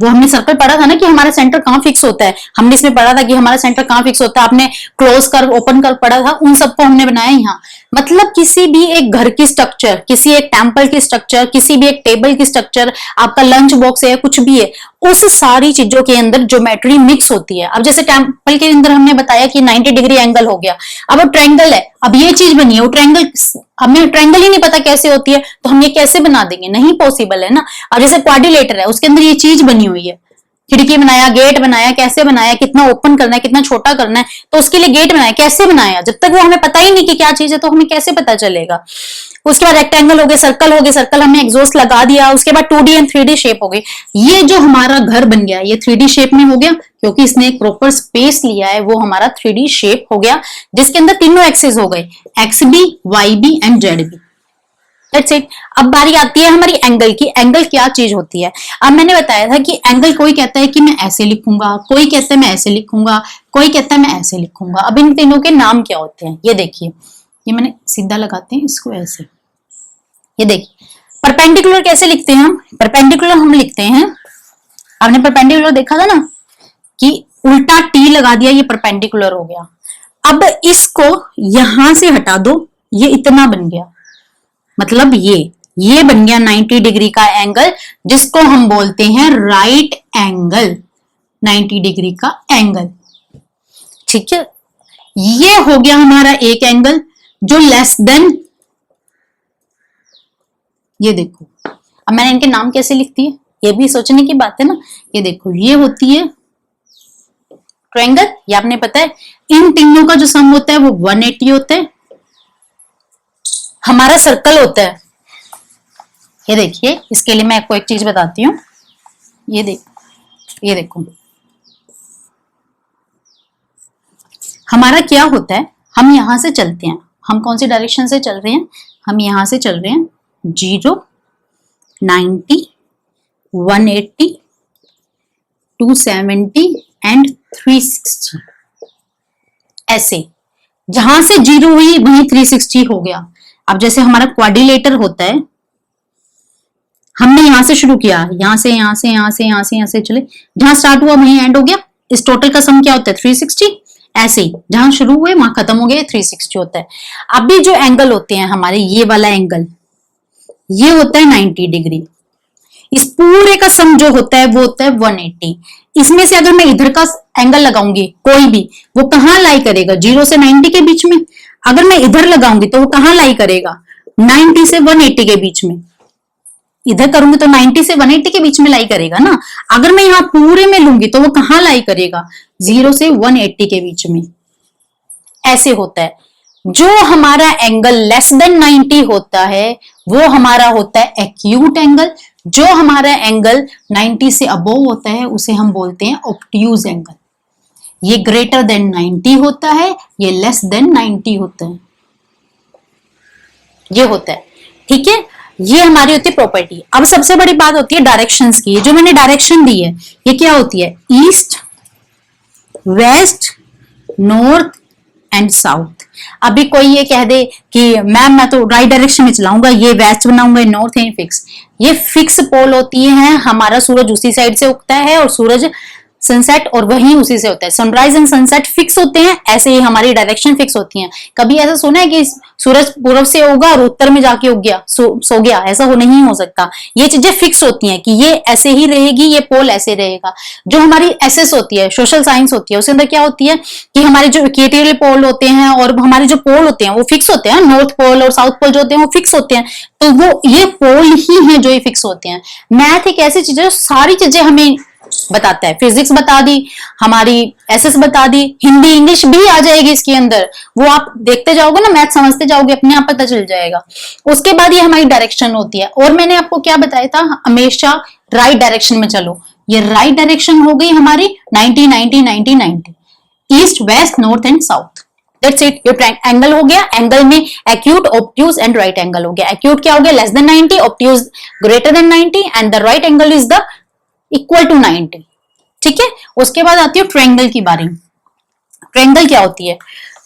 वो हमने सर्कल पढ़ा था ना कि हमारा सेंटर कहाँ फिक्स होता है, हमने इसमें पढ़ा था कि हमारा सेंटर कहाँ फिक्स होता है, आपने क्लोज कर्व ओपन कर्व पढ़ा था, उन सबको हमने बनाया यहाँ। मतलब किसी भी एक घर की स्ट्रक्चर, किसी एक टेम्पल की स्ट्रक्चर, किसी भी एक टेबल की स्ट्रक्चर, आपका लंच बॉक्स है, कुछ भी है, उस सारी चीजों के अंदर ज्योमेट्री मिक्स होती है। अब जैसे टेम्पल के अंदर हमने बताया कि 90 डिग्री एंगल हो गया, अब वो ट्रायंगल है, अब ये चीज बनी है, वो ट्रायंगल, हमें ट्रायंगल ही नहीं पता कैसे होती है, तो हम ये कैसे बना देंगे, नहीं पॉसिबल है ना। अब जैसे क्वाड्रिलेटर है, उसके अंदर ये चीज बनी हुई है, खिड़की बनाया, गेट बनाया, कैसे बनाया, कितना ओपन करना है, कितना छोटा करना है, तो उसके लिए गेट बनाया, कैसे बनाया, जब तक वो हमें पता ही नहीं कि क्या चीज है तो हमें कैसे पता चलेगा। उसके बाद रेक्टेंगल हो गए, सर्कल हो गए, सर्कल हमने एग्जॉस्ट लगा दिया, उसके बाद 2D एंड 3D शेप हो गई। ये जो हमारा घर बन गया ये 3D शेप में हो गया, क्योंकि इसने एक प्रॉपर स्पेस लिया है, वो हमारा 3D शेप हो गया, जिसके अंदर तीनों एक्सेस हो गए, X B, Y B and Z B. That's it। अब बारी आती है हमारी एंगल की। एंगल क्या चीज होती है? अब मैंने बताया था कि एंगल, कोई कहता है कि मैं ऐसे लिखूंगा, कोई कहता है मैं ऐसे लिखूंगा, कोई कहता है मैं ऐसे लिखूंगा। अब इन तीनों के नाम क्या होते हैं ये देखिए, ये मैंने सीधा लगाते हैं इसको ऐसे, ये देखिए परपेंडिकुलर कैसे लिखते हैं हम? परपेंडिकुलर हम लिखते हैं, आपने परपेंडिकुलर देखा था ना कि उल्टा टी लगा दिया, ये परपेंडिकुलर हो गया। अब इसको यहां से हटा दो, ये इतना बन गया, मतलब ये बन गया 90 डिग्री का एंगल, जिसको हम बोलते हैं राइट एंगल, 90 डिग्री का एंगल। ठीक है, ये हो गया हमारा एक एंगल जो लेस देन, ये देखो, अब मैंने इनके नाम कैसे लिखती है ये भी सोचने की बात है ना। ये देखो, ये होती है ट्रायंगल, ये आपने पता है। इन तीनों का जो सम होता है वो 180 होता है। हमारा सर्कल होता है, ये देखिए, इसके लिए मैं आपको एक चीज बताती हूँ, ये देखो हमारा क्या होता है। हम यहां से चलते हैं, हम कौन सी डायरेक्शन से चल रहे हैं? हम यहां से चल रहे हैं 0, 90, 180, 270 एंड 360, ऐसे। जहां से 0 हुई वहीं 360 हो गया। अब जैसे हमारा क्वाड्रिलेटर होता है, हमने यहां से शुरू किया, यहां से चले, जहां स्टार्ट हुआ वहीं एंड हो गया। इस टोटल का सम क्या होता है? 360। ऐसे ही जहां शुरू हुए वहां खत्म हो गया, 360 होता है। अभी जो एंगल होते हैं हमारे, ये वाला एंगल, ये होता है 90 डिग्री। इस पूरे का सम जो होता है वो होता है 180। इसमें से अगर मैं इधर का एंगल लगाऊंगी कोई भी, वो कहां लाई करेगा? 0 से 90 के बीच में। अगर मैं इधर लगाऊंगी तो वो कहां लाई करेगा? 90 से 180 के बीच में। इधर करूंगी तो 90 से 180 के बीच में लाई करेगा ना। अगर मैं यहां पूरे में लूंगी तो वो कहां लाई करेगा? 0 से 180 के बीच में। ऐसे होता है। जो हमारा एंगल लेस देन 90 होता है वो हमारा होता है एक्यूट एंगल। जो हमारा एंगल 90 से अबोव होता है उसे हम बोलते हैं ऑब्ट्यूज एंगल। ये ग्रेटर देन 90 होता है, ये लेस देन 90 होता है, ये होता है। ठीक है, ये हमारी होती है प्रॉपर्टी। अब सबसे बड़ी बात होती है डायरेक्शंस की। जो मैंने डायरेक्शन दी है ये क्या होती है? East, west, north and south. अभी कोई ये कह दे कि मैम मैं तो राइट डायरेक्शन में चलाऊंगा, ये वेस्ट बनाऊंगा, ये नॉर्थ है, फिक्स। ये फिक्स पोल होती है, हमारा सूरज उसी साइड से उगता है और सूरज सनसेट और वहीं उसी से होता है। सनराइज एंड सनसेट फिक्स होते हैं, ऐसे ही हमारी डायरेक्शन फिक्स होती है। कभी ऐसा सुना है कि सूरज पूर्व से उगा और उत्तर में जाके उग गया, सो गया? ऐसा नहीं हो सकता। ये चीजें फिक्स होती हैं कि ये ऐसे ही रहेगी, ये पोल ऐसे रहेगा। जो हमारी एसएस होती है, सोशल साइंस होती है, उसके अंदर क्या होती है कि हमारे जो इक्वेटोरियल पोल होते हैं और हमारे जो पोल होते हैं वो फिक्स होते हैं। नॉर्थ पोल और साउथ पोल जो होते हैं वो फिक्स होते हैं। तो वो ये पोल ही है जो ये फिक्स होते हैं। मैथ एक ऐसी चीज है, सारी चीजें हमें बताता है। फिजिक्स बता दी, हमारी एसएस बता दी, हिंदी इंग्लिश भी आ जाएगी इसके अंदर। वो आप देखते जाओगे ना, मैथ समझते जाओगे, अपने आप पता चल जाएगा। उसके बाद ये हमारी डायरेक्शन होती है। और मैंने आपको क्या बताया था? हमेशा राइट डायरेक्शन में चलो। ये राइट डायरेक्शन हो गई हमारी 90 90 90 90, east, west, north and south. That's it. ये एंगल हो गया। एंगल में acute, obtuse and right angle हो गया। एक्यूट क्या हो गया? Less than 90, obtuse greater than 90 and the right angle is the equal to 90। ठीक है, उसके बाद आती है ट्रायंगल की बारी। ट्रायंगल क्या होती है?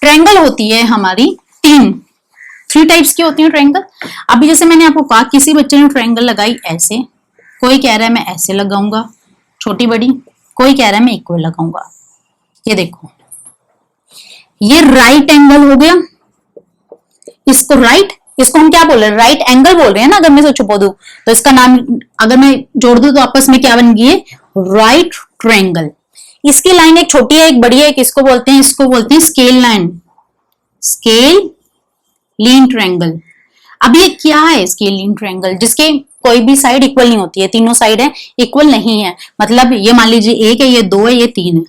ट्रायंगल होती है हमारी थ्री टाइप्स की होती है ट्रायंगल। अभी जैसे मैंने आपको कहा, किसी बच्चे ने ट्रायंगल लगाई ऐसे, कोई कह रहा है मैं ऐसे लगाऊंगा, छोटी बड़ी, कोई कह रहा है मैं इक्वल लगाऊंगा। ये देखो, ये राइट एंगल हो गया, इसको राइट, इसको हम क्या बोल रहे हैं, राइट एंगल बोल रहे हैं ना। अगर मैं इसको छुपा दूं तो इसका नाम, अगर मैं जोड़ दूं तो आपस में क्या बन गई है, राइट ट्रायंगल। इसकी लाइन एक छोटी है एक बड़ी है, किसको बोलते हैं, इसको बोलते हैं स्केल लाइन, स्केल लीन ट्रायंगल। अब ये क्या है स्केल लीन ट्रायंगल, जिसके कोई भी साइड इक्वल नहीं होती है, तीनों साइड है इक्वल नहीं है, मतलब ये मान लीजिए एक है, ये दो है, ये तीन है,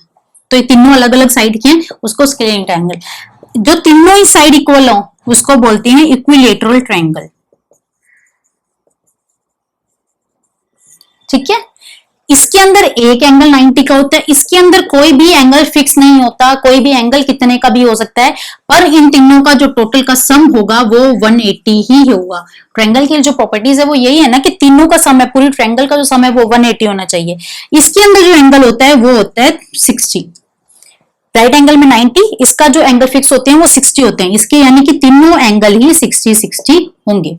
तो ये तीनों अलग अलग साइड के हैं, उसको स्केल लीन ट्रायंगल। जो तीनों ही साइड इक्वल हो उसको बोलते हैं इक्विलेटरल ट्रायंगल। ठीक है, इसके अंदर एक एंगल 90 का होता है, इसके अंदर कोई भी एंगल फिक्स नहीं होता, कोई भी एंगल कितने का भी हो सकता है, पर इन तीनों का जो टोटल का सम होगा वो 180 ही होगा। ट्रायंगल की जो प्रॉपर्टीज है वो यही है ना कि तीनों का सम है, पूरी ट्रायंगल का जो सम है वो 180 होना चाहिए। इसके अंदर जो एंगल होता है वो होता है 60, राइट एंगल में 90, इसका जो एंगल फिक्स होते हैं वो 60 होते हैं, इसके यानी कि तीनों एंगल ही 60-60 होंगे।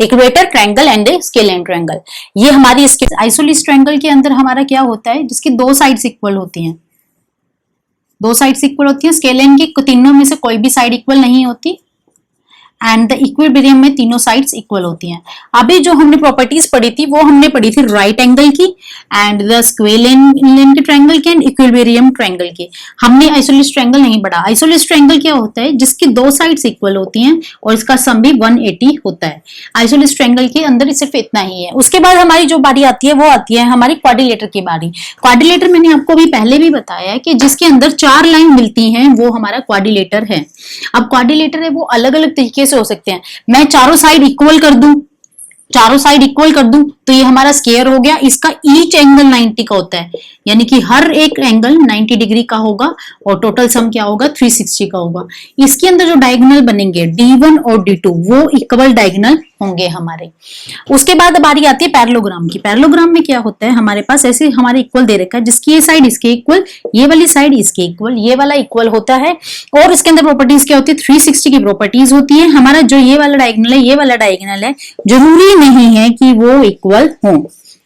Equator triangle and scale line triangle, ये हमारी इसके आइसोसेलेस ट्रायंगल के अंदर हमारा क्या होता है, जिसकी दो साइड्स इक्वल होती हैं, दो साइड्स इक्वल होती हैं। स्केल लाइन की तीनों में से कोई भी साइड इक्वल नहीं होती, एंड द इक्विलिब्रियम में तीनों साइड्स इक्वल होती हैं। अभी जो हमने प्रॉपर्टीज पढ़ी थी वो हमने पढ़ी थी राइट एंगल की एंड द स्क्वायर लाइन के ट्रायंगल की एंड इक्विलिब्रियम ट्रायंगल की। हमने आइसोसेलेस ट्रायंगल नहीं पढ़ा। आइसोसेलेस ट्रायंगल क्या होता है, जिसकी दो साइड्स इक्वल होती हैं और इसका सम भी 180 होता है। आइसोसेलेस ट्रायंगल के अंदर सिर्फ इतना ही है। उसके बाद हमारी जो बारी आती है वो आती है हमारी क्वाड्रिलेटर की बारी। क्वाड्रिलेटर मैंने आपको भी पहले भी बताया है कि जिसके अंदर चार लाइन मिलती हैं वो हमारा क्वाड्रिलेटर है। अब क्वाड्रिलेटर है वो अलग अलग तरीके से हो सकते हैं। मैं चारों साइड इक्वल कर दूं, चारों साइड इक्वल कर दूं तो ये हमारा स्क्वायर हो गया। इसका ईच एंगल 90 का होता है, यानी कि हर एक एंगल 90 डिग्री का होगा और टोटल सम क्या होगा 360 का होगा। इसके अंदर जो डायगोनल बनेंगे D1 और D2 वो इक्वल डायगोनल होंगे हमारे। उसके बाद बारी आती है पैरेललोग्राम की। पैरेललोग्राम में क्या होता है, हमारे पास ऐसे हमारे इक्वल दे रखा है, जिसकी ये साइड इसके इक्वल, ये वाली साइड इसके इक्वल, ये वाला इक्वल होता है। और इसके अंदर प्रॉपर्टीज क्या होती है, 360 की प्रॉपर्टीज होती है। हमारा जो ये वाला डायगोनल है, ये वाला डायगोनल है, जरूरी नहीं है कि वो इक्वल हो।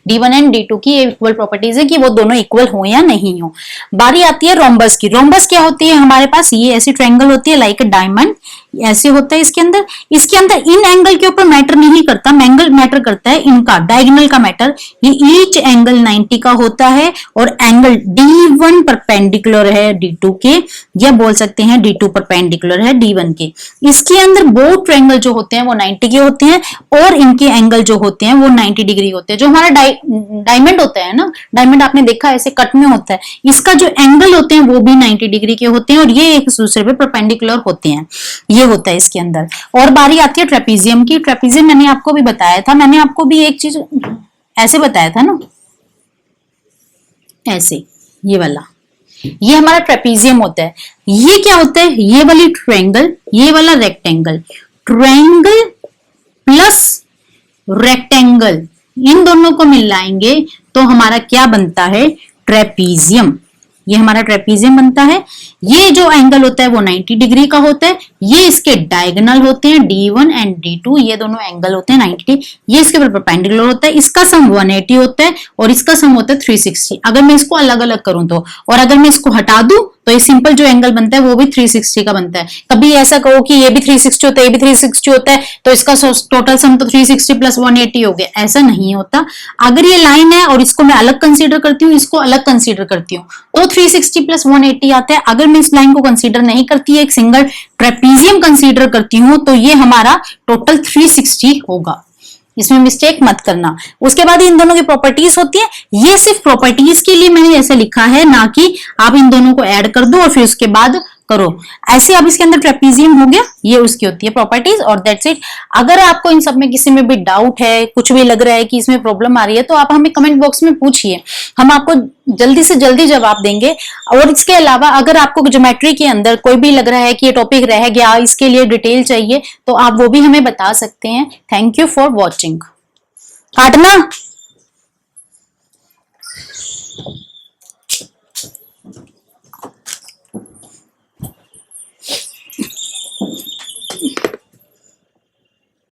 D1 एंड D2 की ये इक्वल प्रॉपर्टीज है कि वो दोनों इक्वल हो या नहीं हो। बारी आती है रोम्बस की। रोम्बस क्या होती है, हमारे पास ये ऐसी ट्रायंगल होती है लाइक अ डायमंड, ऐसे होता है इसके अंदर। इसके अंदर इन एंगल के ऊपर मैटर नहीं करता, एंगल मैटर करता है इनका, डायगोनल का मैटर। ये ईच एंगल 90 का होता है और एंगल D1 परपेंडिकुलर है D2 के, या बोल सकते हैं D2 परपेंडिकुलर है D1 के। इसके अंदर बोथ ट्रायंगल जो होते हैं वो 90 के होते हैं और इनके एंगल जो होते हैं वो 90 डिग्री होते हैं। जो हमारा डायमंड होता है ना, डायमंड आपने देखा ऐसे कट में होता है, इसका जो एंगल होते हैं वो भी 90 डिग्री के होते हैं और ये एक दूसरे पे परपेंडिकुलर होते हैं। ये होता है इसके अंदर। और बारी आती है ट्रेपीजियम की। ट्रेपीजियम मैंने आपको भी बताया था, मैंने आपको भी एक चीज ऐसे बताया था ना, ऐसे, ये वाला, ये हमारा ट्रेपीजियम होता है। ये क्या होता है, ये वाली ट्रायंगल, ये वाला रेक्टेंगल, ट्रायंगल प्लस रेक्टेंगल, इन दोनों को मिलाएंगे तो हमारा क्या बनता है, ट्रेपीजियम। ये हमारा ट्रेपीजियम बनता है। ये जो एंगल होता है वो 90 डिग्री का होता है। ये इसके डायगोनल होते हैं D1 एंड D2, ये दोनों एंगल होते हैं 90। ये इसके ऊपर परपेंडिकुलर होता है। इसका सम 180 होता है और इसका सम होता है 360। अगर मैं इसको अलग अलग करूं तो, और अगर मैं इसको हटा दूं तो ये सिंपल जो एंगल बनता है वो भी 360 का बनता है। कभी ऐसा कहो कि ये भी 360 होता है, ये भी 360 होता है, तो इसका टोटल सम तो 360 प्लस 180 हो गया, ऐसा नहीं होता। अगर ये लाइन है और इसको मैं अलग कंसीडर करती हूँ, इसको अलग कंसीडर करती हूँ, तो 360 प्लस 180 आता है। अगर मैं इस लाइन को कंसीडर नहीं करती है, एक सिंगल ट्रेपीजियम कंसीडर करती हूँ, तो ये हमारा टोटल 360 होगा। इसमें मिस्टेक मत करना। उसके बाद इन दोनों की प्रॉपर्टीज होती है। ये सिर्फ प्रॉपर्टीज के लिए मैंने ऐसे लिखा है, ना कि आप इन दोनों को ऐड कर दो और फिर उसके बाद करो ऐसे। अब इसके अंदर ट्रेपीजियम हो गया, ये उसकी होती है प्रॉपर्टीज और दैट्स इट। अगर आपको इन सब में किसी में भी डाउट है, कुछ भी लग रहा है कि इसमें प्रॉब्लम आ रही है, तो आप हमें कमेंट बॉक्स में पूछिए, हम आपको जल्दी से जल्दी जवाब देंगे। और इसके अलावा अगर आपको ज्योमेट्री के अंदर कोई भी लग रहा है कि ये टॉपिक रह गया, इसके लिए डिटेल चाहिए, तो आप वो भी हमें बता सकते हैं। Thank you for watching. काटना।